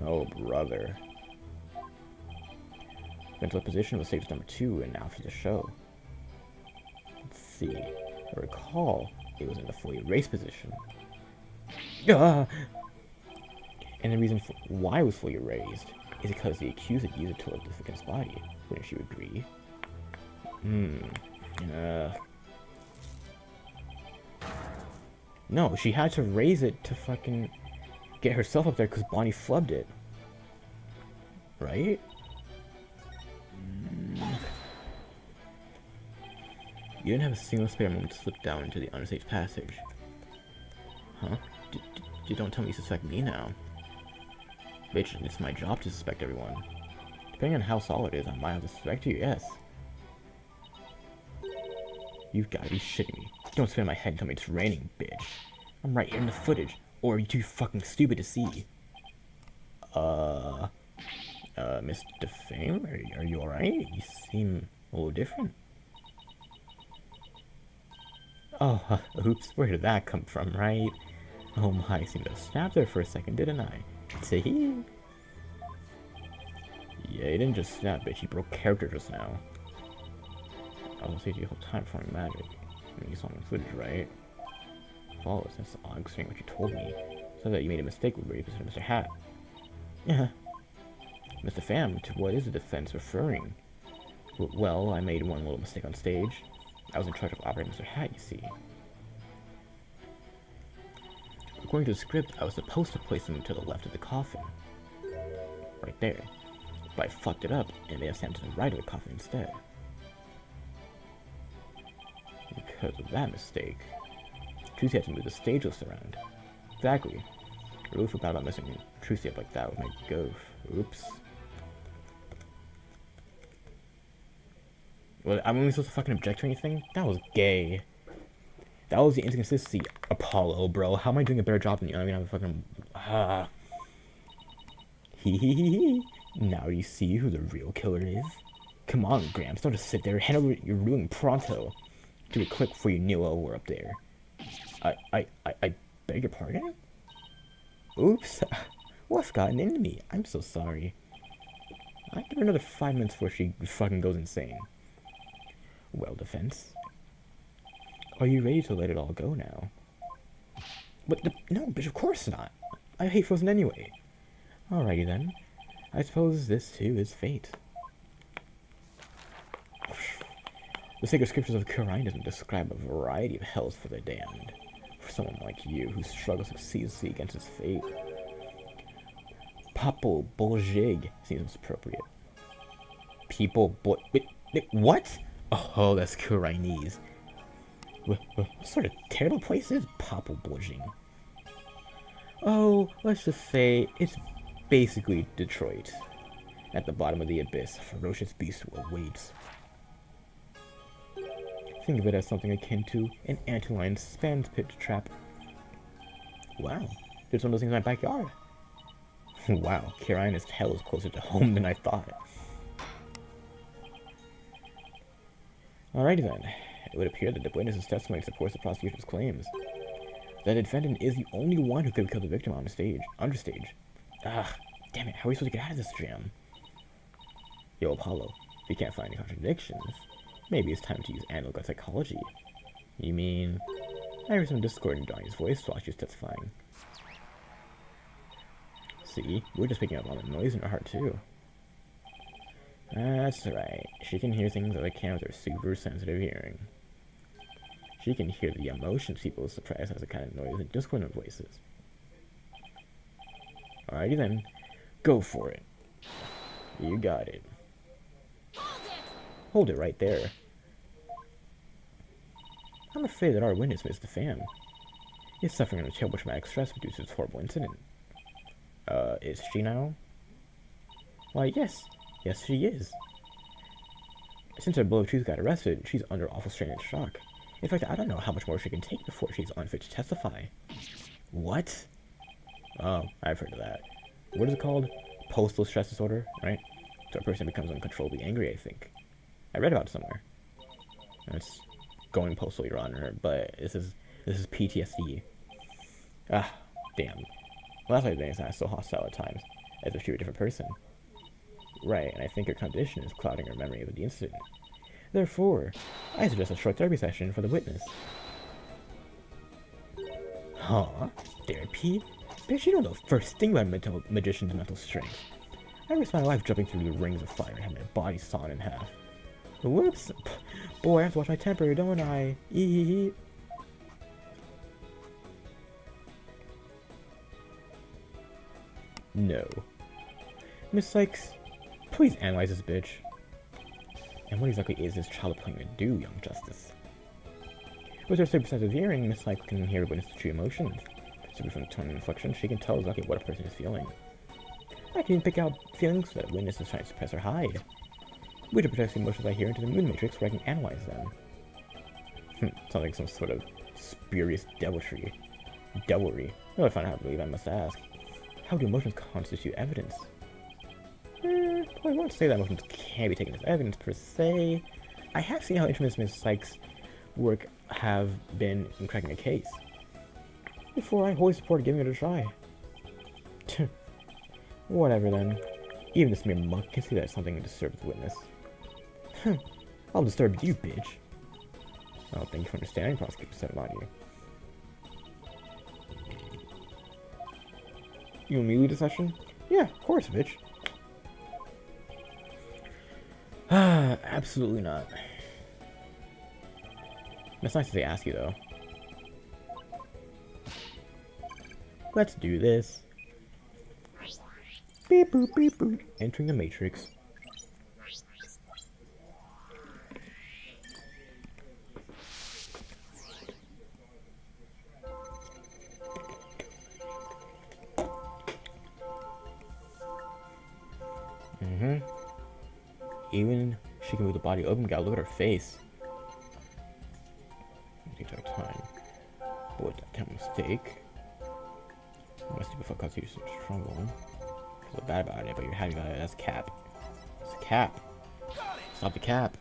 Oh, brother. Mental position was stage number 2 and now for the show. Let's see. I recall it was in the fully erased position. And the reason why it was fully erased is because the accused had used it to lift the victim's body. Wouldn't you agree? No, she had to raise it to fucking get herself up there because Bonnie flubbed it. Right? You didn't have a single spare moment to slip down into the unsafe passage. Huh? You don't tell me you suspect me now. Bitch, it's my job to suspect everyone. Depending on how solid it is, I might have to suspect you, yes. You've gotta be shitting me. Don't spin my head and tell me it's raining, bitch. I'm right here in the footage. Or are you too fucking stupid to see? Mr. Fame? Are you alright? You seem a little different. Oh, oops, where did that come from, right? Oh my, I seemed to snap there for a second, didn't I? See? Yeah, you didn't just snap, bitch, you broke character just now. I was saved you the whole time performing magic. I mean, you saw me in footage, right? Flawless, that's odd, considering what you told me. So that you made a mistake with where you visited Mr. Hat. Yeah. Mr. Pham, to what is the defense referring? Well, I made one little mistake on stage. I was in charge of operating Mr. Hat, you see. According to the script, I was supposed to place him to the left of the coffin. Right there. But I fucked it up and made him stand to the right of the coffin instead. Because of that mistake, Trucy had to move the stage list around. Exactly. I really forgot about messing Trucy up like that with my goof. Oops. Well, I'm only supposed to fucking object to anything? That was gay. That was the inconsistency, Apollo, bro. How am I doing a better job than you? I'm gonna have a fucking... Hee. Now you see who the real killer is? Come on, Gramps, don't just sit there. Hand over your ruling pronto. Do it quick before you knew we're up there. I beg your pardon? Oops. What's gotten into me? I'm so sorry. I'll give her another 5 minutes before she fucking goes insane. Well, defense. Are you ready to let it all go now? No, bitch, of course not. I hate Frozen anyway. Alrighty then. I suppose this too is fate. The sacred scriptures of Kurain doesn't describe a variety of hells for the damned. For someone like you who struggles successfully against his fate. Papo Boljig seems appropriate. What? Oh, that's Kuranese. What sort of terrible place is Papo Boljig? Oh, let's just say it's basically Detroit. At the bottom of the abyss, a ferocious beast awaits. Think of it as something akin to an antlion spam pit trap. Wow, there's one of those things in my backyard. Wow, Kirain is hell is closer to home than I thought. Alrighty then. It would appear that the witness's testimony supports the prosecution's claims. That the defendant is the only one who could have killed the victim on stage, understage. Ah, damn it, how are we supposed to get out of this jam? Yo, Apollo, if you can't find any contradictions, maybe it's time to use analog psychology. You mean... I heard some discord in Donnie's voice while she was testifying. See, we're just picking up on the noise in her heart too. That's right, she can hear things that I can't with her super sensitive hearing. She can hear the emotions people suppress as a kind of noise in discord in their voices. Alrighty then, go for it. You got it. Hold it right there. I'm afraid that our witness, Mr. Pham, is suffering from terrible traumatic stress due to this horrible incident. Is she now? Why, yes. Yes, she is. Since her bullet truth got arrested, she's under awful strain and shock. In fact, I don't know how much more she can take before she's unfit to testify. What? Oh, I've heard of that. What is it called? Postal stress disorder, right? So a person becomes uncontrollably angry, I think. I read about it somewhere. It's going postal, Your Honor, but this is PTSD. Ah, damn. Well, that's why things are so hostile at times, as if she were a different person. Right, and I think her condition is clouding her memory of the incident. Therefore, I suggest a short therapy session for the witness. Huh? Therapy? Bitch, you don't know the first thing about magician's mental strength. I risked my life jumping through the rings of fire and had my body sawn in half. Whoops! Boy, I have to watch my temper, don't I? Eee. No. Miss Sykes, please analyze this bitch. And what exactly is this child planning to do, young Justice? With her super sensitive hearing, Miss Sykes can hear witness true emotions. Simply from the tone and inflection, she can tell exactly what a person is feeling. I can even pick out feelings that a witness is trying to suppress or hide. Which protects the emotions I hear into the moon matrix where I can analyze them. Sounds like some sort of spurious devilry. Well, I find out how to believe I must ask. How do emotions constitute evidence? I won't say that emotions can't be taken as evidence per se. I have seen how interested Miss Sykes' work have been in cracking a case. Before I wholly support giving it a try. Whatever then. Even this mere muck can see that something disturbs the witness. I'll disturb you, bitch. Oh, thank you for understanding, prosecutor said about you. You want me to lead the session? Yeah, of course, bitch. Absolutely not. That's nice that they ask you, though. Let's do this. Beep boop beep boop. Entering the matrix. Even she can move the body open. Gotta look at her face. Take our time. But I can't mistake. Must be before cause you some trouble. I feel bad about it, but you're happy about it. That's cap. It's a cap. Stop the cap.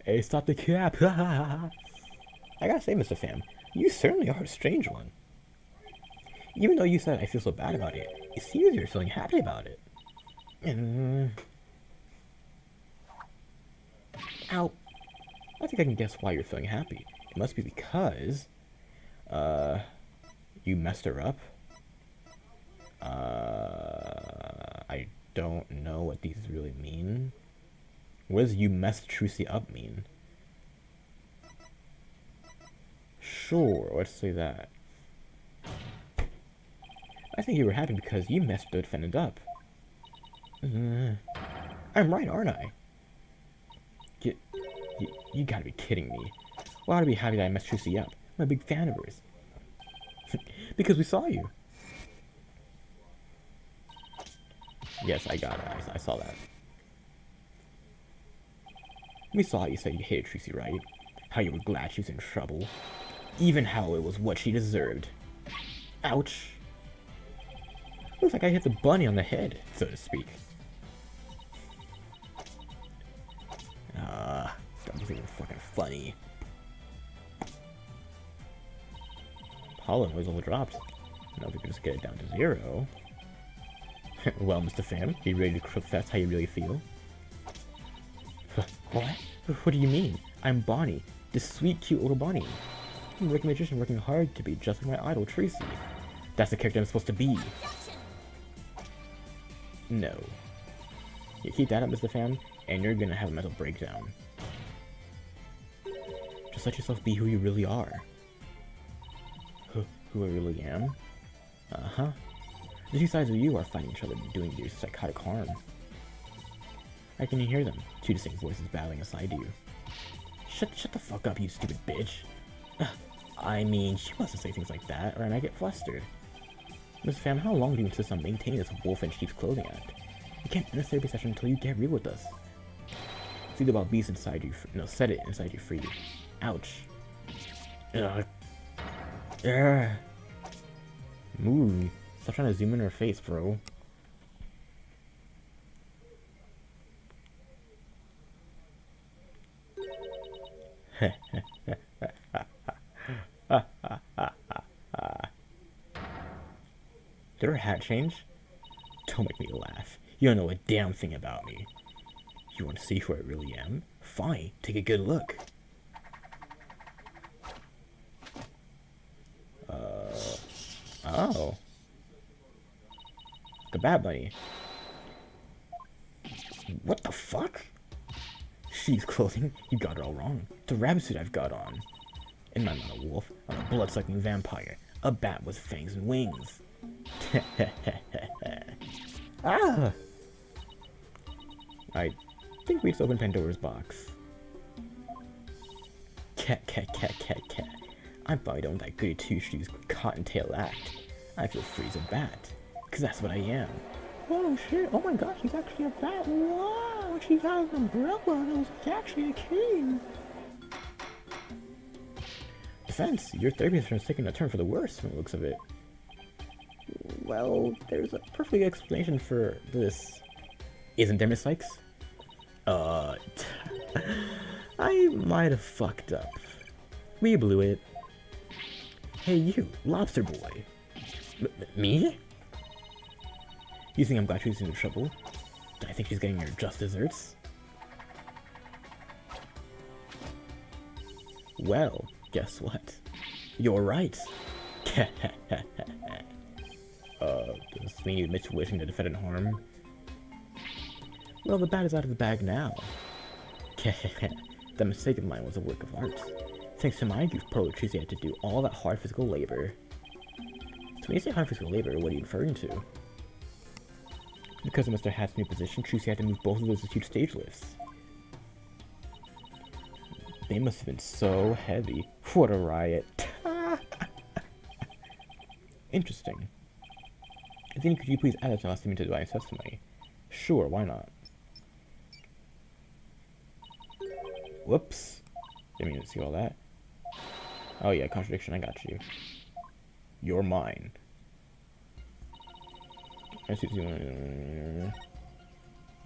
Hey, stop the cap. I gotta say, Mr. Pham, you certainly are a strange one. Even though you said I feel so bad about it, it seems you're feeling happy about it. Ow. I think I can guess why you're feeling happy. It must be because, you messed her up. I don't know what these really mean. What does you messed Trucy up mean? Sure, let's say that. I think you were happy because you messed the defendant up. I'm right, aren't I? You gotta be kidding me. Why would I be happy that I messed Trucy up? I'm a big fan of hers. Because we saw you. Yes, I got it. I saw that. We saw how you said you hated Trucy, right? How you were glad she was in trouble. Even how it was what she deserved. Ouch. Looks like I hit the bunny on the head, so to speak. That wasn't even fucking funny. Pollen was all dropped. Now we can just get it down to 0. Well, Mr. Pham, you ready to confess how you really feel? What? What do you mean? I'm Bonnie, this sweet, cute little Bonnie. I'm a working magician working hard to be just like my idol, Trucy. That's the character I'm supposed to be. No. You keep that up, Mr. Pham, and you're gonna have a mental breakdown. Just let yourself be who you really are. Who I really am? Uh-huh. The two sides of you are fighting each other and doing you psychotic harm. I can hear them, two distinct voices battling inside you. Shut the fuck up, you stupid bitch. I mean, she mustn't say things like that, or I might get flustered. Miss Pham, how long do you insist on maintaining this wolf in sheep's clothing act? You can't end this therapy session until you get real with us. It's either about beast inside you, no, set it inside you free. Ouch. Move. Stop trying to zoom in her face, bro. Did her hat change? Don't make me laugh. You don't know a damn thing about me. You want to see who I really am? Fine, take a good look. Oh. The Bat Bunny. What the fuck? Sheep's clothing? You got it all wrong. It's a rabbit suit I've got on. And I'm not a wolf. I'm a blood-sucking vampire. A bat with fangs and wings. Ah! I think we just opened Pandora's box. Cat. I'm probably done with that goody two-shoes cottontail act. I feel free as a bat. Cause that's what I am. Oh shit, oh my gosh, he's actually a bat. Wow, she got an umbrella. That was actually a king. Defense, your therapy session is taking a turn for the worse from the looks of it. Well, there's a perfect explanation for this. Isn't there, Miss Sykes? I might have fucked up. We blew it. Hey you, Lobster Boy. Me? You think I'm glad she's into trouble? Do I think she's getting her just desserts? Well, guess what? You're right. Does this mean you admit to wishing the defendant harm? Well, the bat is out of the bag now. That mistake of mine was a work of art. Thanks to my youth, poor Trucy had to do all that hard physical labor. So when you say hard physical labor, what are you referring to? Because of Mr. Hat's new position, Trucy had to move both of those huge stage lifts. They must have been so heavy. What a riot. Interesting. Then could you please add it to last to my testimony? Sure, why not? Whoops. Didn't mean to see all that. Oh yeah, contradiction, I got you. You're mine.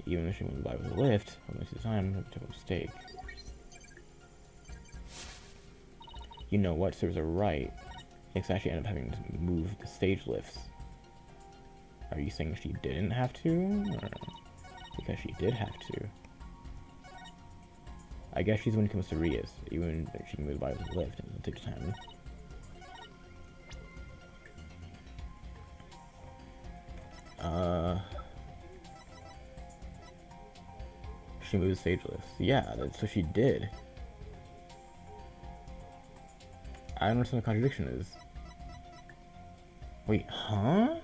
Even if she went by with a lift, most of the time, I took a mistake. You know what, serves her right. Nick's actually ended up having to move the stage lifts. Are you saying she didn't have to? Or because she did have to? I guess she's when it comes to Rias, even if she can move by with a lift, and it'll take time. She moved stage lifts. Yeah, that's what she did. I don't understand what the contradiction is. Wait, huh?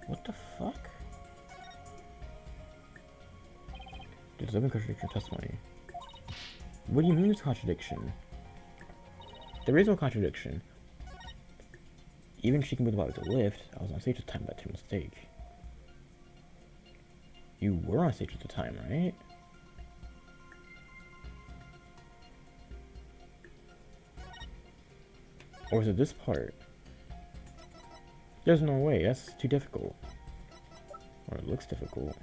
What the fuck? There's no contradiction testimony. What do you mean there's contradiction? There is no contradiction. Even if she can move the body to lift, I was on stage at the time, that's a mistake. You were on stage at the time, right? Or is it this part? There's no way, that's too difficult. Or it looks difficult.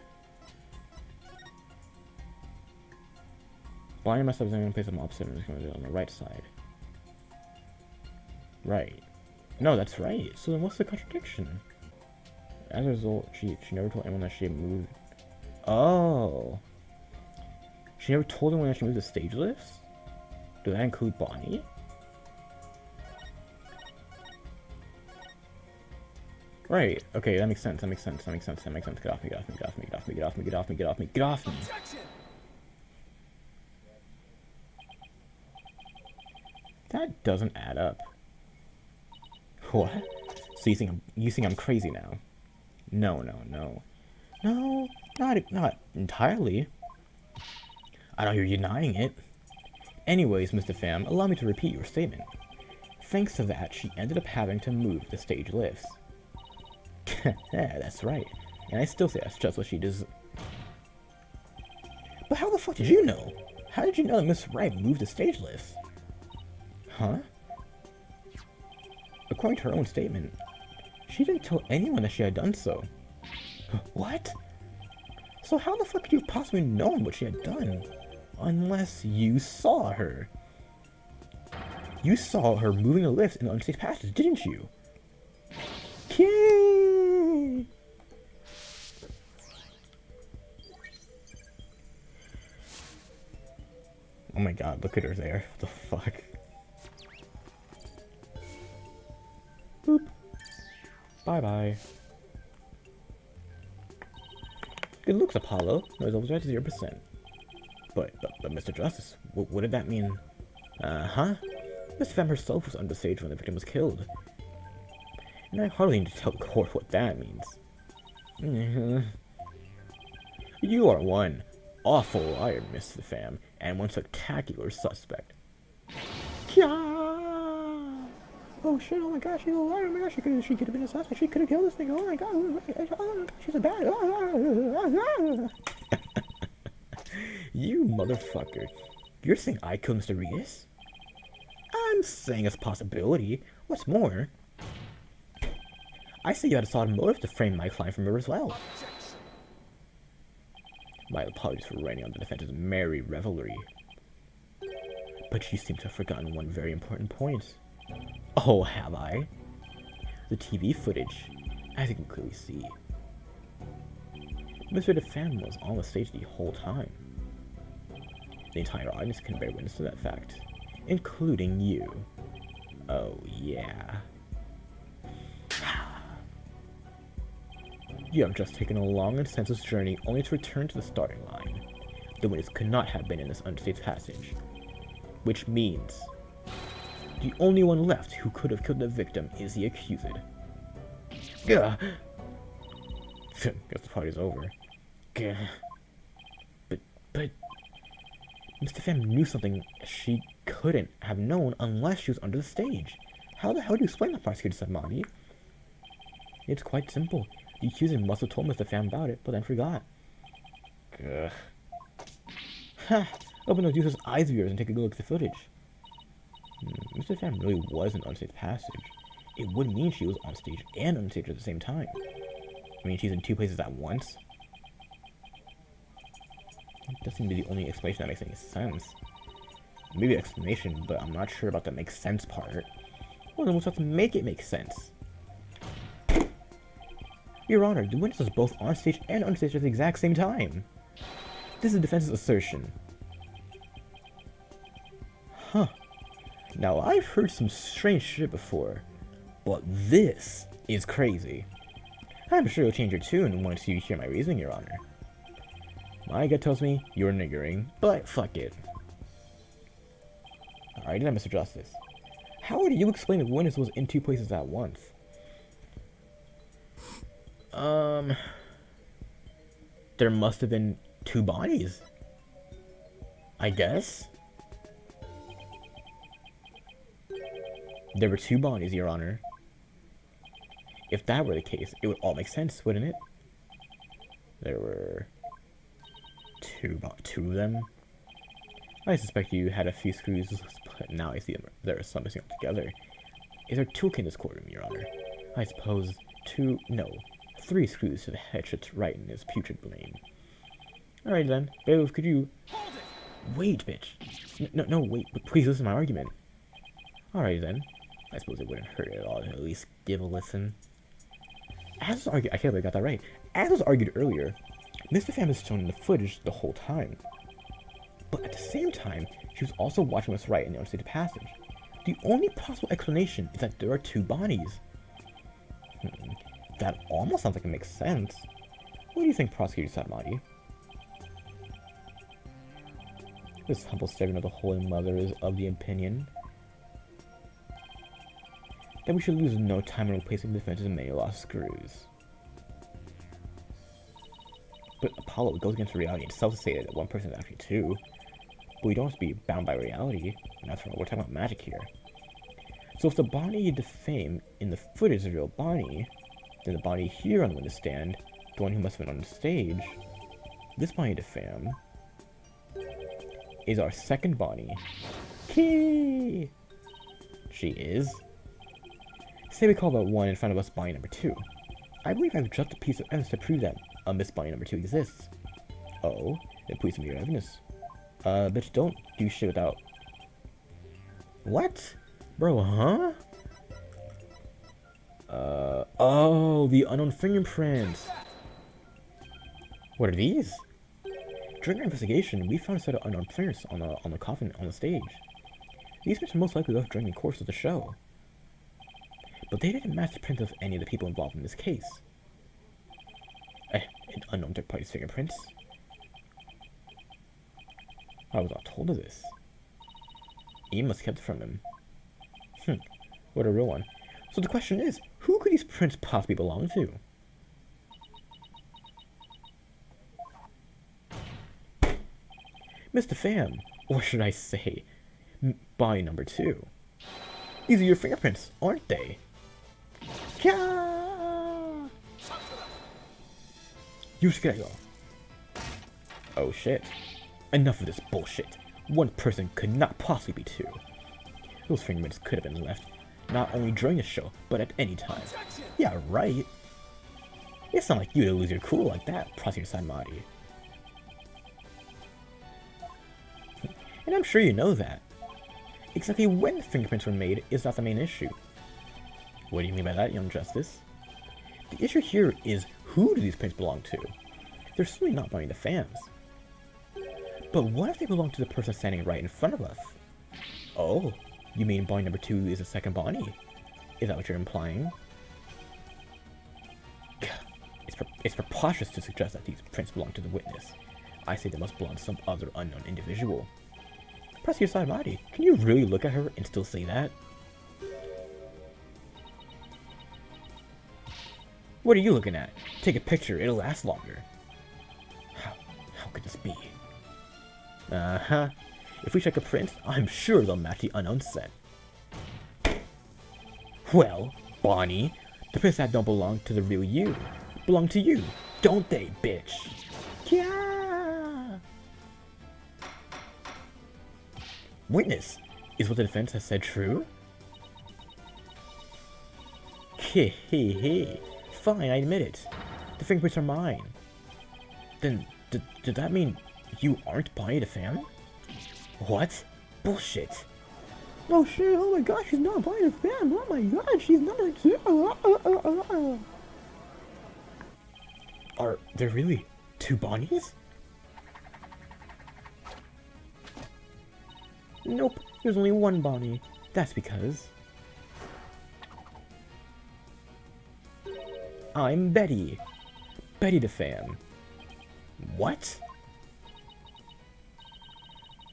Blind myself is going to place them opposite, I'm just going to do it on the right side. Right. No, that's right. So then what's the contradiction? As a result, she never told anyone that she had moved. Oh. She never told anyone that she moved the stage lifts? Does that include Bonnie? Right. Okay, that makes sense. That makes sense. That makes sense. That makes sense. Get off me, get off me, get off me, get off me, get off me, get off me, get off me, get off me. That doesn't add up. What? So you think I'm crazy now? No, no, no. No, not entirely. I know you're denying it. Anyways, Mr. Pham, allow me to repeat your statement. Thanks to that, she ended up having to move the stage lifts. Yeah, that's right. And I still say that's just what she does. But how the fuck did you know? How did you know that Miss Wright moved the stage lifts? Huh? According to her own statement, she didn't tell anyone that she had done so. What? So how the fuck could you have possibly known what she had done? Unless you saw her. You saw her moving the lift in the unsafe passage, didn't you? Yay! Oh my god, look at her there. What the fuck? Boop. Bye-bye. Good looks, Apollo. No, it's always right to 0%. But Mr. Justice, what did that mean? Huh? Miss Pham herself was on the stage when the victim was killed. And I hardly need to tell the court what that means. You are one awful liar, Mr. Pham, and one spectacular suspect. Kya! Oh shit, oh my gosh, she's a liar, oh my gosh, she could have been a suspect, she could have killed this thing, oh my god, oh, she's a bad... You motherfucker. You're saying I killed Mr. Reedus? I'm saying it's a possibility. What's more, I say you had a solid motive to frame my client for murder as well. My apologies for writing on the defense's merry revelry. But you seem to have forgotten one very important point. Oh, have I? The TV footage, as you can clearly see. Mr. Pham was on the stage the whole time. The entire audience can bear witness to that fact, including you. Oh, yeah. You have just taken a long and senseless journey only to return to the starting line. The witness could not have been in this unsafe passage. Which means, the only one left who could have killed the victim is the accused. Gah! Guess the party's over. Gah. But... Mr. Pham knew something she couldn't have known unless she was under the stage. How the hell do you explain that, prosecutor said Monty? It's quite simple. The accuser must have told Mr. Pham about it, but then forgot. Gah. Ha! Open those useless eyes of yours and take a good look at the footage. Mr. Pham really was an unsafe passage. It would mean she was on stage and on stage at the same time. I mean, she's in two places at once. That doesn't seem to be the only explanation that makes any sense. Maybe explanation, but I'm not sure about the makes sense part. Well, then we'll have to make it make sense. Your Honor, the witness was both on stage and on stage at the exact same time. This is the defense's assertion. Huh. Now, I've heard some strange shit before, but this is crazy. I'm sure you'll change your tune once you hear my reasoning, Your Honor. My gut tells me you're niggering, but fuck it. Alrighty then, Mr. Justice. How would you explain if witness was in 2 places at once? There must have been 2 bodies. I guess? There were 2 bodies, Your Honor. If that were the case, it would all make sense, wouldn't it? There were two of them. I suspect you had a few screws, but now I see them. There are some missing altogether. Is there 2 in this courtroom, Your Honor? I suppose 2, no, 3 screws to the head should right in his putrid brain. Alright then, bailiff, could you... Wait, bitch. No, wait, please listen to my argument. Alright then. I suppose it wouldn't hurt at all to at least give a listen. As was argued, I can't believe I got that right. As was argued earlier, Mr. Pham is shown in the footage the whole time. But at the same time, she was also watching us right in the unstated passage. The only possible explanation is that there are 2 bodies. That almost sounds like it makes sense. What do you think, Prosecutor Sahdmadhi? This humble servant of the Holy Mother is of the opinion that we should lose no time in replacing the defense's many lost screws. But Apollo, it goes against reality itself to say that one person is actually 2. But we don't have to be bound by reality. And that's what we're talking about magic here. So if the Bonnie you defame in the footage is a real Bonnie, then the Bonnie here on the witness stand, the one who must have been on the stage, this Bonnie defame is our second Bonnie. Key! She is. Say we call that one in front of us Bonnie number 2. I believe I have just a piece of evidence to prove that a Miss Bonnie number 2 exists. Oh, then please give me your evidence. Bitch, don't do shit without... What? Bro, huh? Oh, the unknown fingerprints. What are these? During our investigation, we found a set of unknown fingerprints on the coffin on the stage. These prints are most likely left during the course of the show. But they didn't match the prints of any of the people involved in this case. An unknown third party's fingerprints? I was not told of this. Ian must have kept it from him. What a real one. So the question is, who could these prints possibly belong to? Mr. Pham, or should I say, Bonnie number 2. These are your fingerprints, aren't they? Kya! You just gotta go. Oh shit. Enough of this bullshit. One person could not possibly be 2. Those fingerprints could have been left, not only during the show, but at any time. Yeah, right. It's not like you to lose your cool like that, Prosecutor Sahdmadhi. And I'm sure you know that. Exactly when the fingerprints were made is not the main issue. What do you mean by that, young Justice? The issue here is, who do these prints belong to? They're certainly not Bonnie the Pham's. But what if they belong to the person standing right in front of us? Oh, you mean Bonnie number 2 is a second Bonnie? Is that what you're implying? It's preposterous to suggest that these prints belong to the witness. I say they must belong to some other unknown individual. Prosecutor Sahdmadhi, can you really look at her and still say that? What are you looking at? Take a picture, it'll last longer. How could this be? Uh-huh. If we check a print, I'm sure they'll match the unknown set. Well, Bonnie, the prints that don't belong to the real you belong to you, don't they, bitch? Yeah. Witness, is what the defense has said true? Heh. Fine, I admit it. The fingerprints are mine. Then, did that mean you aren't Bonnie the Pham? What? Bullshit. Oh shit, oh my gosh, she's not Bonnie the Pham. Oh my god, she's number 2. Are there really 2 Bonnies? Nope, there's only 1 Bonnie. That's because I'm Betty. Betty the Pham. What?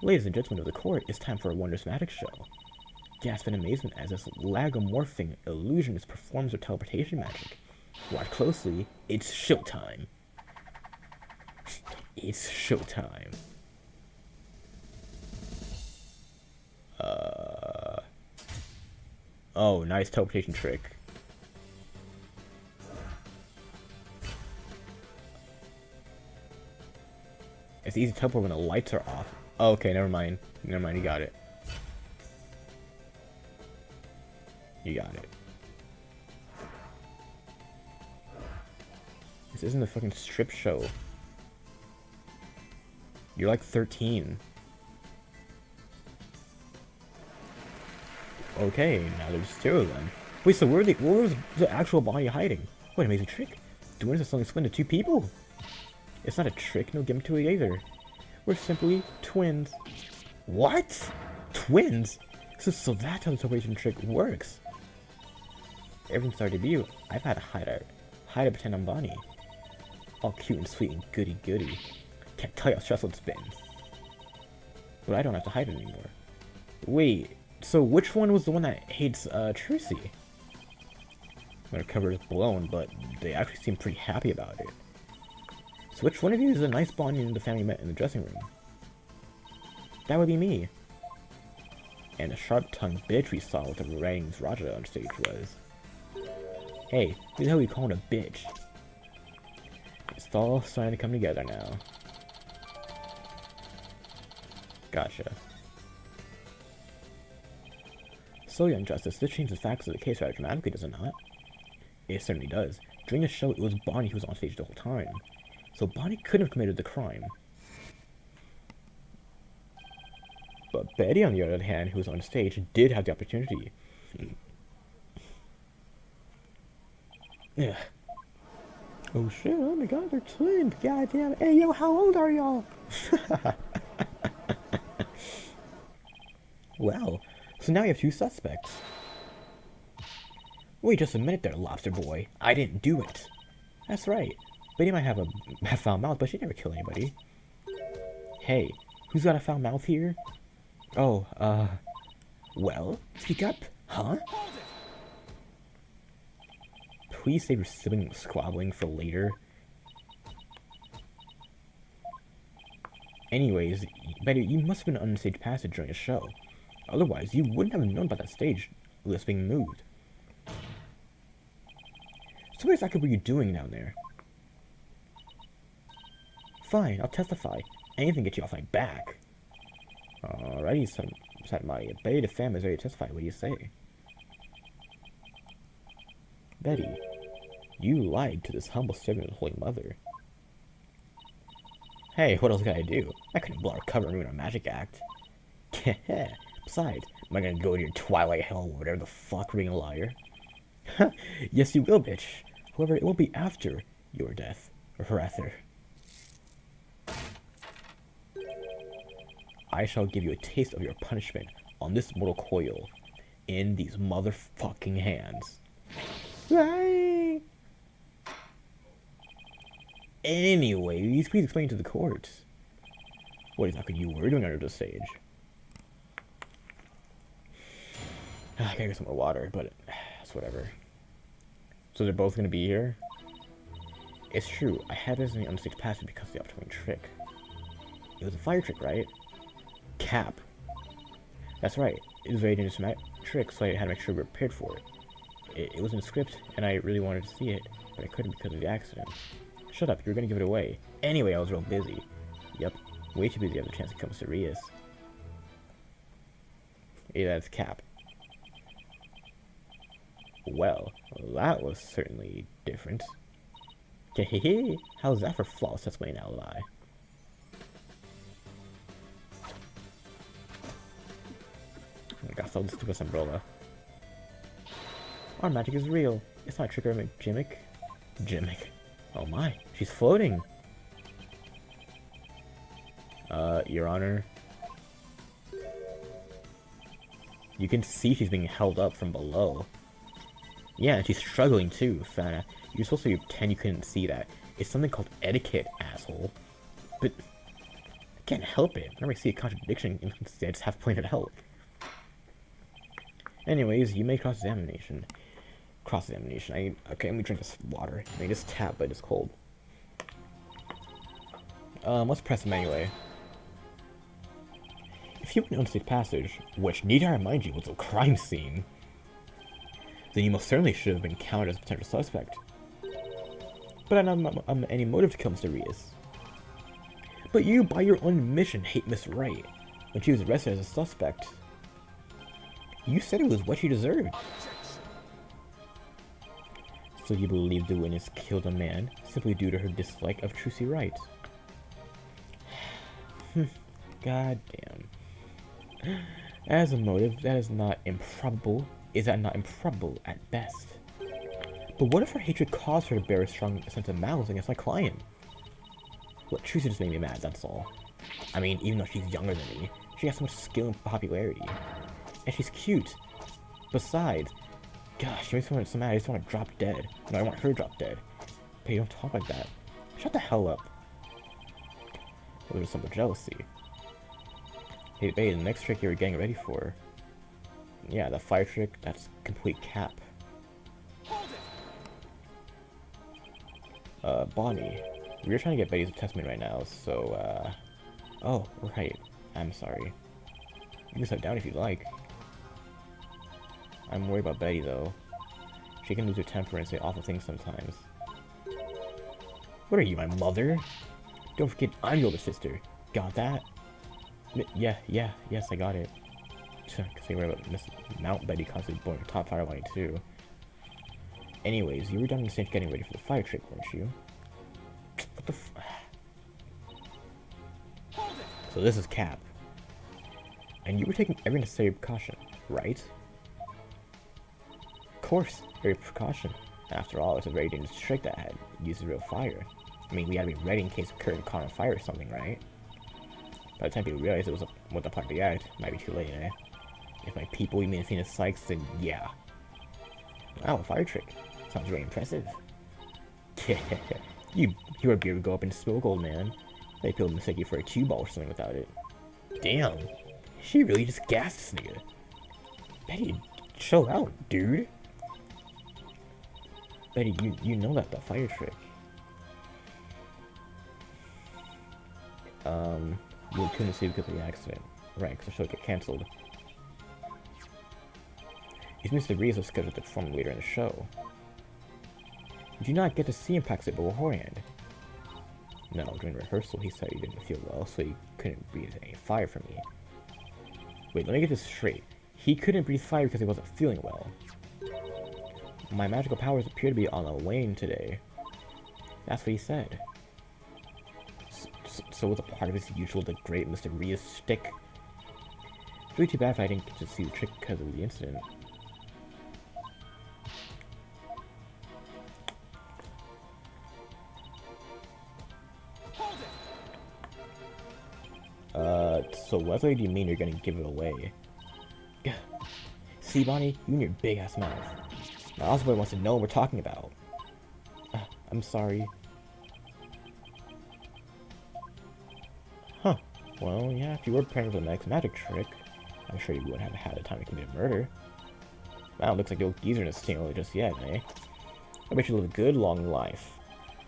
Ladies and gentlemen of the court, it's time for a wondrous magic show. gasped in amazement as this lagomorphing illusionist performs her teleportation magic. Watch closely. It's showtime. It's showtime. Oh, nice teleportation trick. It's easy to teleport when the lights are off. Oh, okay, never mind. Never mind, you got it. You got it. This isn't a fucking strip show. You're like 13. Okay, now there's two of them. Wait, so where was the actual body hiding? What an amazing trick. Doing this is only split into two people. It's not a trick, no gimmick to it either. We're simply twins. What? Twins? So that's how the teleportation trick works. Ever since our debut, I've had to hide a pretend I'm Bonnie. All cute and sweet and goody. Can't tell you how stressful it's been. But I don't have to hide it anymore. Wait, so which one was the one that hates Trucy? Their cover is blown, but they actually seem pretty happy about it. So which one of you is the nice bonding the family met in the dressing room? That would be me. And the sharp-tongued bitch we saw with the Rang's Raja on stage was... Hey, who the hell are you calling a bitch? It's all starting to come together now. Gotcha. So, Young Justice, this changes the facts of the case rather dramatically, does it not? It certainly does. During the show, it was Bonnie who was on stage the whole time. So Bonnie couldn't have committed the crime. But Betty, on the other hand, who was on stage, did have the opportunity. Yeah. Oh shit, oh my god, they're twins. God damn it. Hey, yo, how old are y'all? Well, so now you have two suspects. Wait just a minute there, Lobster Boy. I didn't do it. That's right. Betty might have a foul mouth, but she never killed anybody. Hey, who's got a foul mouth here? Oh, well, speak up, huh? Please save your sibling squabbling for later. Anyways, Betty, you must have been on stage passage during a show. Otherwise, you wouldn't have known about that stage list being moved. So what exactly were you doing down there? Fine, I'll testify. Anything to get you off my back. Alrighty, said my Betty the fam is ready to testify. What do you say? Betty, you lied to this humble servant of the Holy Mother. Hey, what else could I do? I couldn't blow our cover and ruin our magic act. Besides, am I gonna go to your twilight hell or whatever the fuck, being a liar? Yes, you will, bitch. However, it will be after your death. Or rather. I shall give you a taste of your punishment on this mortal coil in these motherfucking hands. Right. Anyway, please explain to the court what exactly you were doing under the stage. I gotta get some more water, but it's whatever. So they're both gonna be here? It's true, I had this in the unstage passage because of the upcoming trick. It was a fire trick, right? Cap. That's right, it was a very dangerous trick, so I had to make sure we were prepared for it. It was in the script, and I really wanted to see it, but I couldn't because of the accident. Shut up, you were gonna give it away. Anyway, I was real busy. Yep, way too busy to have a chance to become serious. Hey, that's Cap. Well, that was certainly different. Hehehe, how's that for flawless testimony and alibi? I got so stupid umbrella. Our magic is real. It's not a trick or a gimmick. Gimmick. Oh my, she's floating. Your Honor. You can see she's being held up from below. Yeah, and she's struggling too, Fana. You're supposed to pretend you couldn't see that. It's something called etiquette, asshole. But I can't help it. Whenever I see a contradiction, I just have to point it out. Anyways, you may cross-examination. Cross-examination. Okay, let me drink this water. I mean, this tap, but it's cold. Let's press him anyway. If you went on Unsafe Passage, which, need I remind you, was a crime scene, then you most certainly should have been counted as a potential suspect. But I don't have any motive to kill Mr. Reyes. But you, by your own admission, hate Miss Wright when she was arrested as a suspect. You said it was what she deserved. So you believe the witness killed a man simply due to her dislike of Trucy Wright? God damn. As a motive, that is not improbable. Is that not improbable at best? But what if her hatred caused her to bear a strong sense of malice against my client? Look, Trucy just made me mad, that's all. I mean, even though she's younger than me, she has so much skill and popularity. And she's cute. Besides, gosh, she makes me so mad, I just want to drop dead. No, I want her to drop dead. But you don't talk like that. Shut the hell up. Well, there's some jealousy. Hey, babe, the next trick you were getting ready for. Yeah, the fire trick, that's complete cap. Bonnie. We're trying to get Betty's testament right now, so, oh, right. I'm sorry. You can sit down if you'd like. I'm worried about Betty, though. She can lose her temper and say awful things sometimes. What are you, my mother? Don't forget, I'm your older sister. Got that? Yes, I got it. Say worry about Miss Mount Betty constantly blowing her top fire line, too. Anyways, you were done in the stage getting ready for the fire trick, weren't you? What the f— So this is Cap. And you were taking every necessary precaution, right? Of course, every precaution. After all, it's a very dangerous trick that had used real fire. I mean, we had to be ready in case a curtain caught on fire or something, right? By the time people realized it was what the part of the act, it might be too late, eh? If my people, you mean Phoenix Sykes, then yeah. Wow, a fire trick. Sounds very impressive. Your beard would go up in smoke, old man. They people mistake you for a cue ball or something without it. Damn. She really just gassed this nigga. Betty, chill out, dude. Betty, you know that the fire trick. You couldn't see because of the accident. Right, because the show got cancelled. It means the Reyes was scheduled to perform later in the show. Did you not get to see him practice it beforehand? No, during rehearsal he said he didn't feel well, so he couldn't breathe any fire from me. Wait, let me get this straight. He couldn't breathe fire because he wasn't feeling well. My magical powers appear to be on the wane today. That's what he said. So was a part of his usual, the great Mr. Reyes shtick. It's really too bad if I didn't get to see the trick because of the incident. So what do you mean you're gonna give it away? See, Bonnie, you and your big-ass mouth. My Osboy wants to know what we're talking about. I'm sorry. Huh. Well, yeah, if you were preparing for the next magic trick, I'm sure you wouldn't have had the time to commit a murder. Wow, looks like the old geezer isn't staying just yet, eh? I bet you live a good, long life.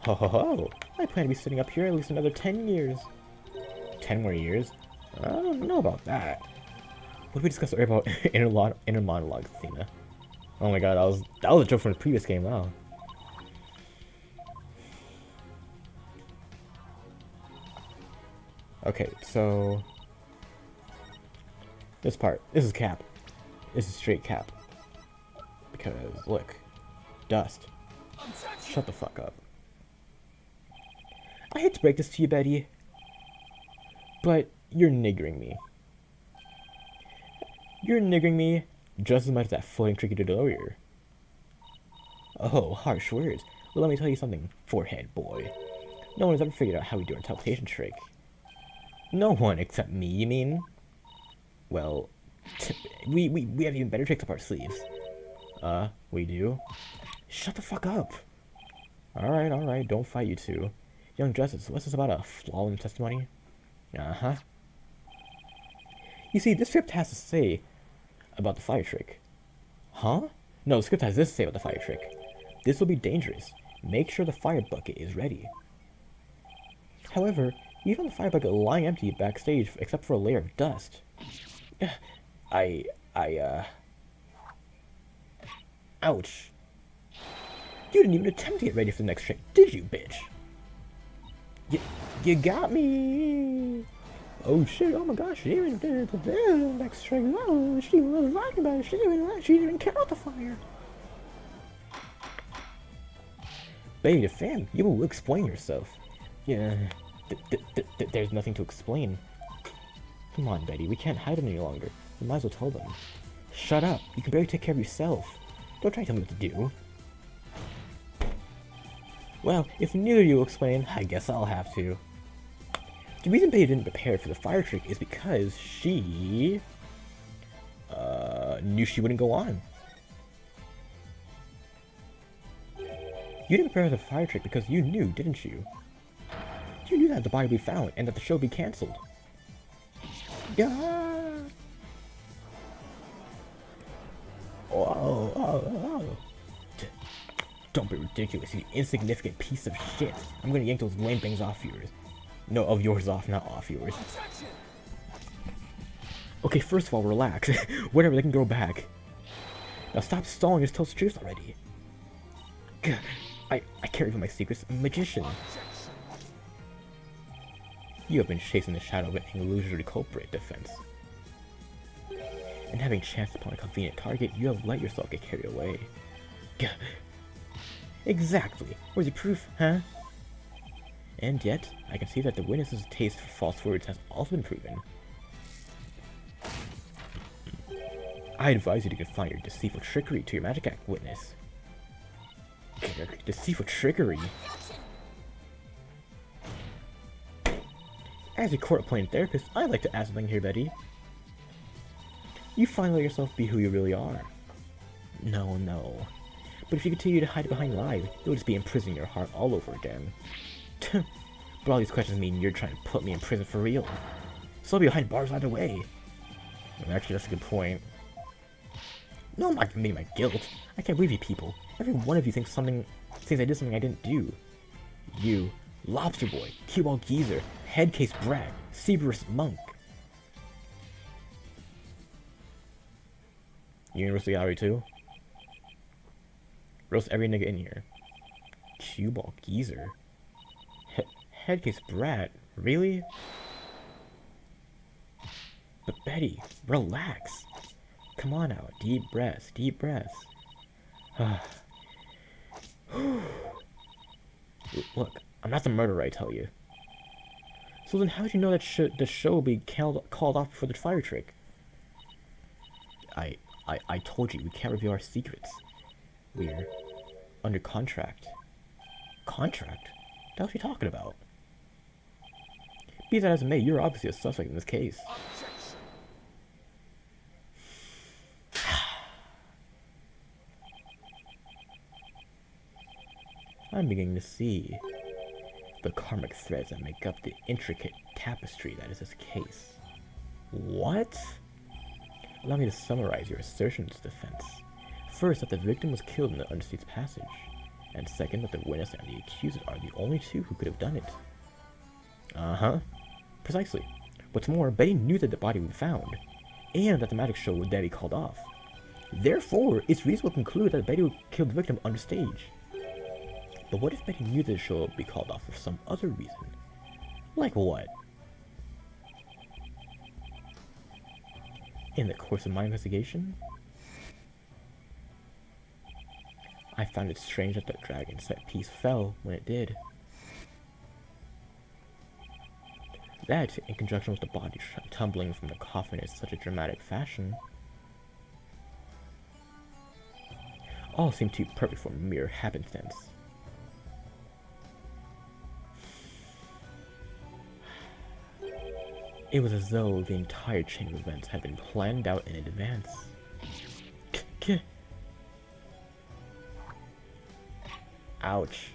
Ho ho ho! I plan to be sitting up here at least another 10 years. 10 more years? I don't know about that. What did we discuss earlier about inner monologue, Athena? Oh my god, that was a joke from the previous game, wow. Okay, so this is Cap. This is straight Cap. Because, look, dust. Shut the fuck up. I hate to break this to you, Betty, but you're niggering me. You're niggering me just as much as that floating trick you did earlier. Oh, harsh words. Well, let me tell you something, forehead boy. No one has ever figured out how we do our teleportation trick. No one except me, you mean? Well, we have even better tricks up our sleeves. We do? Shut the fuck up. Alright, don't fight, you two. Young Justice, what's this about a flaw in the testimony? You see, this script has to say about the fire trick. Huh? No, the script has this to say about the fire trick. This will be dangerous. Make sure the fire bucket is ready. However, you found the fire bucket lying empty backstage except for a layer of dust. I, ouch. You didn't even attempt to get ready for the next trick, did you, bitch? You got me. Oh shit, oh my gosh, she even did the next trick. Oh, she was lying about it. She didn't even care about the fire. Betty the fam, you will explain yourself. Yeah, there's nothing to explain. Come on, Betty, we can't hide any longer. We might as well tell them. Shut up, you can barely take care of yourself. Don't try to tell me what to do. Well, if neither of you will explain, I guess I'll have to. The reason Betty didn't prepare for the fire trick is because she... knew she wouldn't go on. You didn't prepare for the fire trick because you knew, didn't you? You knew that the body would be found and that the show would be cancelled. Yeah. Oh. Don't be ridiculous, you insignificant piece of shit. I'm gonna yank those lame bangs off yours. No, of yours off, not off yours. Okay, first of all, relax. Whatever, they can go back. Now stop stalling, just tell us the truth already. I can't reveal my secrets. I'm a magician. You have been chasing the shadow of an illusory culprit, defense. And having chanced upon a convenient target, you have let yourself get carried away. Exactly. Where's your proof, huh? And yet, I can see that the witness's taste for false words has also been proven. I advise you to confine your deceitful trickery to your magic act, witness. Deceitful trickery? As a court-appointed therapist, I'd like to ask something here, Betty. You finally let yourself be who you really are. No. But if you continue to hide behind lies, you'll just be imprisoning your heart all over again. But all these questions mean you're trying to put me in prison for real. So I'll be behind bars either way. Actually, that's a good point. No, I'm not admitting my guilt. I can't believe you people. Every one of you thinks I did something I didn't do. You, Lobster Boy, Cue-Ball Geezer, Headcase Bragg, Cerberus Monk. University Gallery too? Roast every nigga in here. Cue-Ball Geezer? Headcase Brat? Really? But Betty, relax. Come on now, deep breaths, deep breaths. Look, I'm not the murderer, I tell you. So then how did you know that the show will be called off for the fire trick? I told you, we can't reveal our secrets. We're under contract. Contract? What are you talking about? Be that as it may, you're obviously a suspect in this case. I'm beginning to see the karmic threads that make up the intricate tapestry that is this case. What? Allow me to summarize your assertions, defense. First, that the victim was killed in the Understate's passage. And second, that the witness and the accuser are the only two who could have done it. Uh-huh. Precisely. What's more, Betty knew that the body would be found, and that the magic show would then be called off. Therefore, it's reasonable to conclude that Betty would kill the victim on the stage. But what if Betty knew that the show would be called off for some other reason? Like what? In the course of my investigation, I found it strange that the dragon set piece fell when it did. That, in conjunction with the body tumbling from the coffin in such a dramatic fashion, all seemed too perfect for mere happenstance. It was as though the entire chain of events had been planned out in advance. Ouch.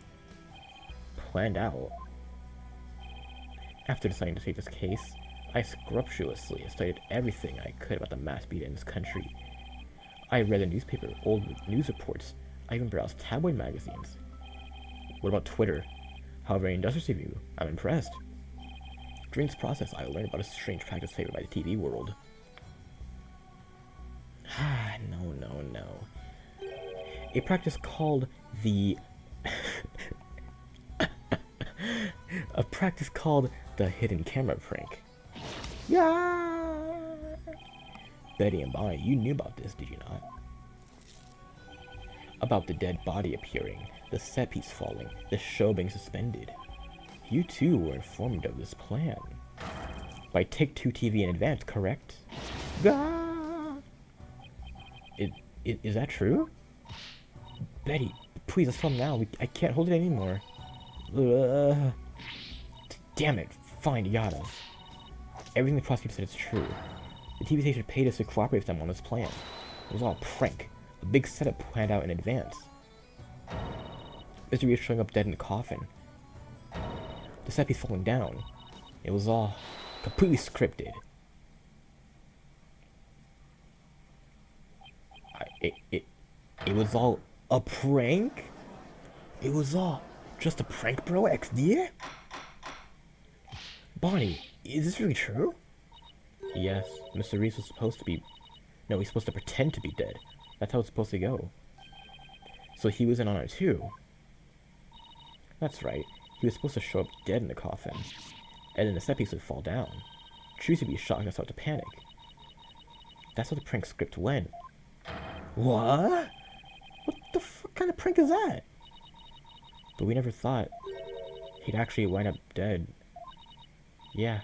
Planned out. After deciding to take this case, I scrupulously studied everything I could about the mass media in this country. I read the newspaper, old news reports. I even browsed tabloid magazines. What about Twitter? How very industrious of you. I'm impressed. During this process, I learned about a strange practice favored by the TV world. No. A practice called the... a practice called the hidden camera prank. Yeah! Betty and Bonnie, you knew about this, did you not? About the dead body appearing, the set piece falling, the show being suspended. You too were informed of this plan. By Take-Two TV in advance, correct? Ah! Is that true? Betty, please, let's film now. I can't hold it anymore. Damn it. Fine, yada. Everything the prosecutor said is true. The TV station paid us to cooperate with them on this plan. It was all a prank. A big setup planned out in advance. Mr. Reed showing up dead in a coffin. The set piece falling down. It was all completely scripted. It was all a prank? It was all just a prank, bro, XD? Bonnie, is this really true? Yes, Mr. Reese was supposed to be... No, he's supposed to pretend to be dead. That's how it's supposed to go. So he was in on it too. That's right. He was supposed to show up dead in the coffin. And then the set piece would fall down. Tracy would be shocked and start to panic. That's how the prank script went. What? What the fuck kind of prank is that? But we never thought he'd actually wind up dead. Yeah,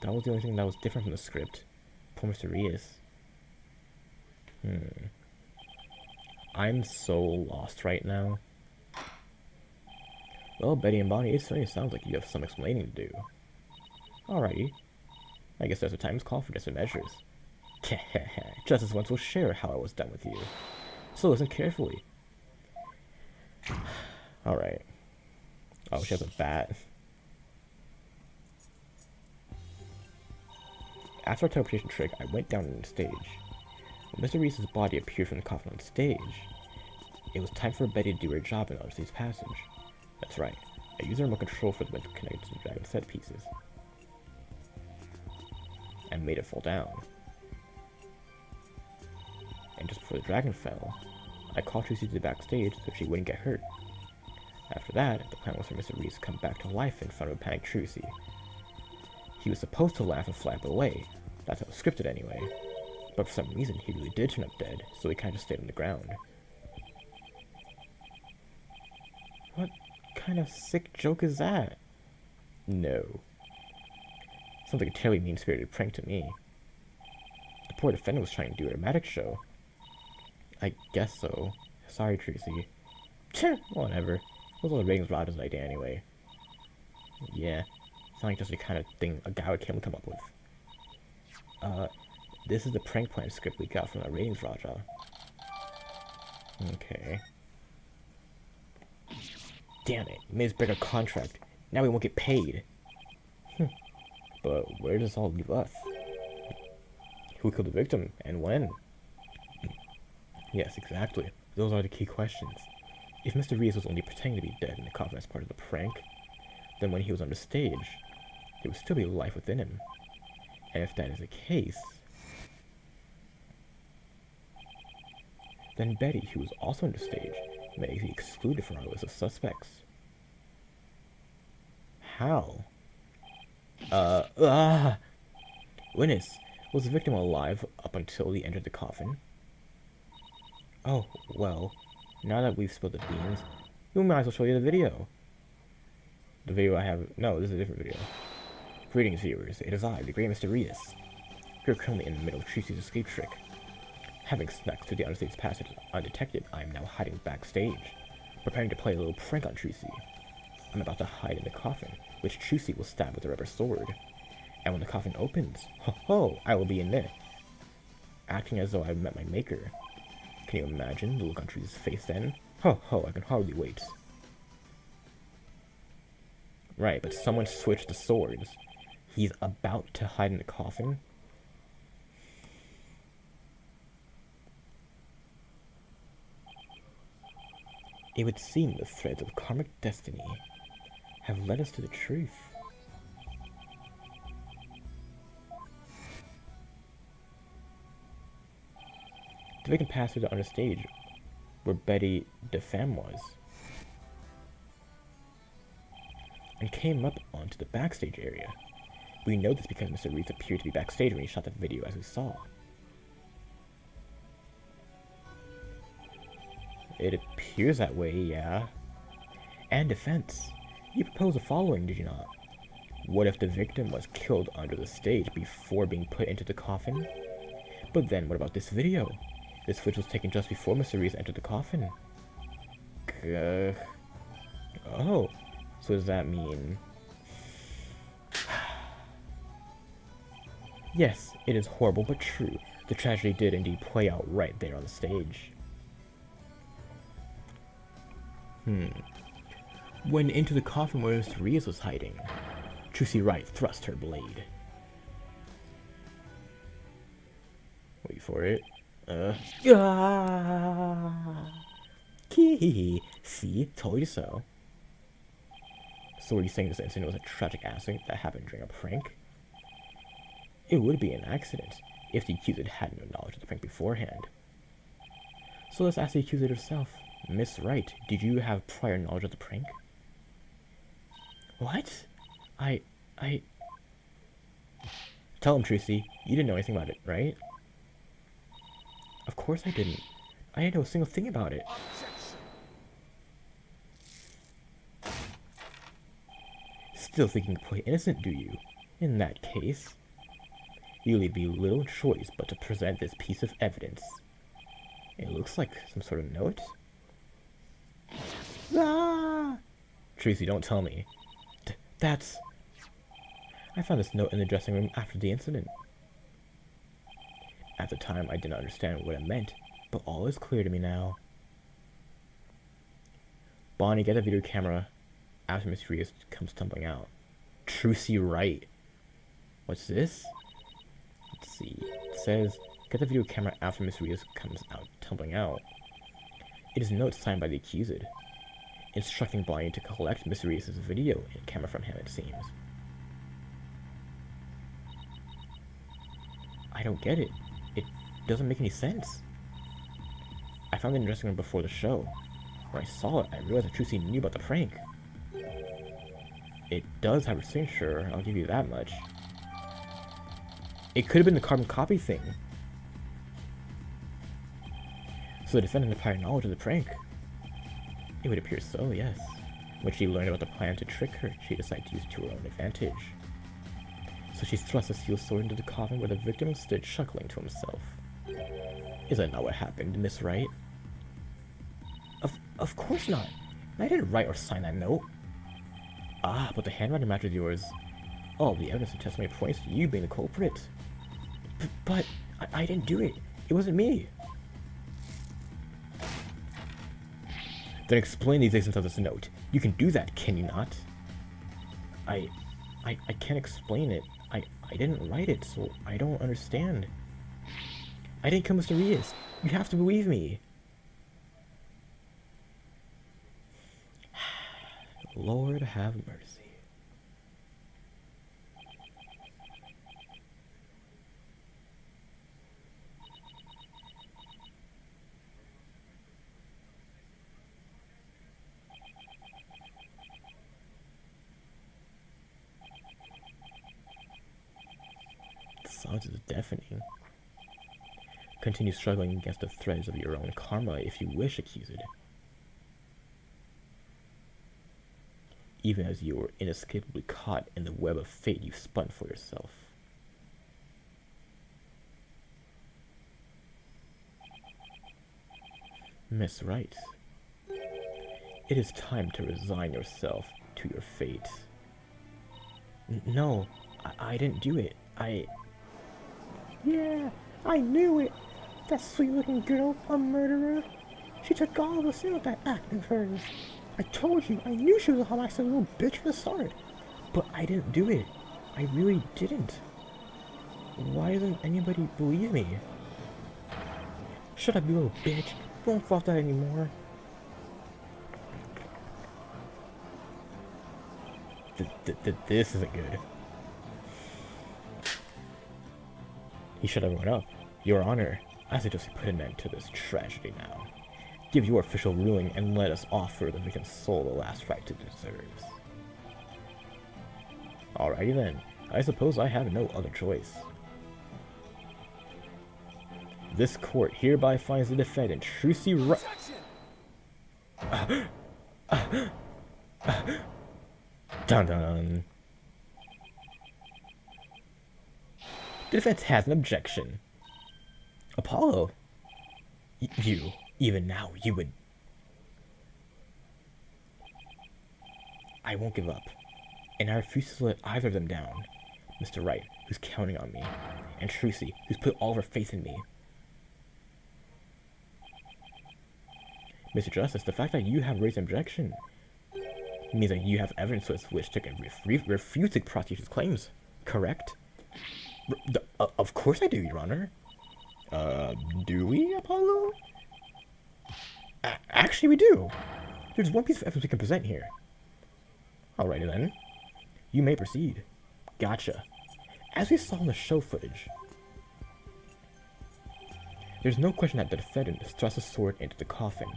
that was the only thing that was different from the script. Poor Mr. Reus. I'm so lost right now. Well, Betty and Bonnie, it certainly sounds like you have some explaining to do. Alrighty. I guess there's a time's call for desperate measures. Justice once will share how I was done with you. So listen carefully. Alright. Oh, she has a bat. After our teleportation trick, I went down on the stage. When Mr. Reese's body appeared from the coffin on stage, it was time for Betty to do her job in Odyssey's passage. That's right. I used the remote control for the went connected to the dragon set pieces. And made it fall down. And just before the dragon fell, I called Tracy to the backstage so she wouldn't get hurt. After that, the plan was for Mr. Reese to come back to life in front of a panicked Tracy. He was supposed to laugh and flap away. That's how it was scripted anyway. But for some reason, he really did turn up dead, so he kind of just stayed on the ground. What kind of sick joke is that? No. Sounds like a terribly mean-spirited prank to me. The poor defendant was trying to do a dramatic show. I guess so. Sorry, Tracy. Whatever. Those are the ratings Rogers' idea anyway. Yeah. Sounds like just the kind of thing a guy would come up with. This is the prank plan script we got from the ratings Raja. Okay. Damn it, we made us break our contract. Now we won't get paid. But where does this all leave us? Who killed the victim, and when? Yes, exactly. Those are the key questions. If Mr. Reese was only pretending to be dead in the coffin as part of the prank, then when he was on the stage, there would still be life within him. And if that is the case, then Betty, who was also on the stage, may be excluded from our list of suspects. How? Witness, was the victim alive up until he entered the coffin? Oh, well, now that we've spilled the beans, we might as well show you the video. The video I have... No, this is a different video. Greetings, viewers. It is I, the great Mr. Reus. We are currently in the middle of Tracy's escape trick. Having snuck through the understate's passage undetected, I am now hiding backstage, preparing to play a little prank on Tracy. I'm about to hide in the coffin, which Tracy will stab with a rubber sword. And when the coffin opens, ho, I will be in there, acting as though I met my maker. Can you imagine the look on Tracy's face then? Ho, I can hardly wait. Right, but someone switched the swords. He's about to hide in the coffin? It would seem the threads of karmic destiny have led us to the truth. The victim passed through the understage where Betty DeFemme was and came up onto the backstage area. We know this because Mr. Reese appeared to be backstage when he shot the video, as we saw. It appears that way, yeah. And defense. You proposed the following, did you not? What if the victim was killed under the stage before being put into the coffin? But then what about this video? This footage was taken just before Mr. Reese entered the coffin. Oh, so does that mean... Yes, it is horrible but true. The tragedy did indeed play out right there on the stage. When into the coffin where Mr. Reese was hiding, Trucy Wright thrust her blade. Wait for it. See, told you so. So are you saying this incident was a tragic accident that happened during a prank? It would be an accident if the accused had no knowledge of the prank beforehand. So let's ask the accused herself. Miss Wright, did you have prior knowledge of the prank? What? I... Tell him, Trucy. You didn't know anything about it, right? Of course I didn't. I didn't know a single thing about it. Still thinking play innocent, do you? In that case, you leave me little choice but to present this piece of evidence. It looks like some sort of note. Ah! Trucy, don't tell me. That's... I found this note in the dressing room after the incident. At the time, I didn't understand what it meant, but all is clear to me now. Bonnie, get the video camera after Miss Reese comes tumbling out. Trucy Wright. What's this? Let's see. It says, get the video camera after Miss Reese comes out tumbling out. It is a note signed by the accused, instructing Bonnie to collect Miss Reese's video camera from him, it seems. I don't get it. It doesn't make any sense. I found it in the dressing room before the show. When I saw it, I realized that Trucy knew about the prank. It does have her signature, I'll give you that much. It could have been the carbon copy thing. So the defendant had prior knowledge of the prank. It would appear so, yes. When she learned about the plan to trick her, she decided to use it to her own advantage. So she thrust a steel sword into the coffin where the victim stood chuckling to himself. Is that not what happened, Miss Wright? Of course not. I didn't write or sign that note. Ah, but the handwriting matches yours. All the evidence and testimony points to you being the culprit. But I didn't do it. It wasn't me. Then explain the existence of this note. You can do that, can you not? I can't explain it. I didn't write it, so I don't understand. I didn't kill Mr. Reese. You have to believe me. Lord have mercy. The silence is deafening. Continue struggling against the threads of your own karma if you wish, accused. Even as you were inescapably caught in the web of fate you spun for yourself. Miss Wright, it is time to resign yourself to your fate. No, I didn't do it. Yeah, I knew it. That sweet-looking girl, a murderer. She took all of us in with that act of hers. I told you, I knew she was a homicide little bitch from the start. But I didn't do it. I really didn't. Why doesn't anybody believe me? Shut up, you little bitch. Don't fall that anymore. This isn't good. He shut everyone up. Your Honor, I suggest we put an end to this tragedy now. Give your official ruling and let us offer the victim's soul the last right it deserves. Alrighty then. I suppose I have no other choice. This court hereby finds the defendant Trucy Wright. Dun dun. The defense has an objection. Apollo, you, even now, you would... I won't give up, and I refuse to let either of them down. Mr. Wright, who's counting on me, and Trucy, who's put all of her faith in me. Mr. Justice, the fact that you have raised an objection means that you have evidence with which to refute the prosecution's claims, correct? Of course I do, Your Honor. Do we, Apollo? Actually, we do. There's one piece of evidence we can present here. Alrighty then. You may proceed. Gotcha. As we saw in the show footage, there's no question that the defendant thrust a sword into the coffin.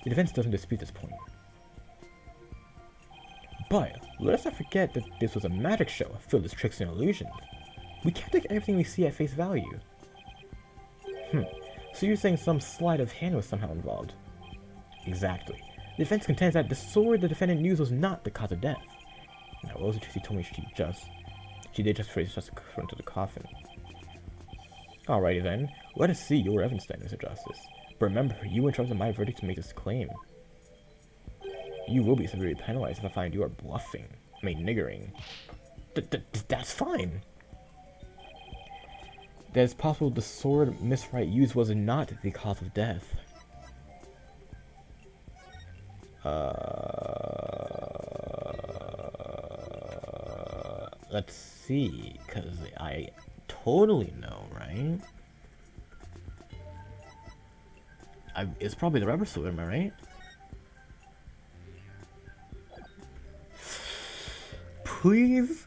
The defense doesn't dispute this point. But let us not forget that this was a magic show filled with tricks and illusions. We can't take everything we see at face value. So you're saying some sleight of hand was somehow involved? Exactly. The defense contends that the sword the defendant used was not the cause of death. Now, Rosa Tracy told me she did just phrase just front of the coffin. Alrighty then, let us see your evidence then, Mr. Justice. But remember, you entrusted my verdict to make this claim. You will be severely penalized if I find you are bluffing. I mean, niggering. That's fine. That it's possible the sword Miss Wright used was not the cause of death. Let's see, because I totally know, right? It's probably the rubber sword, am I right? Please?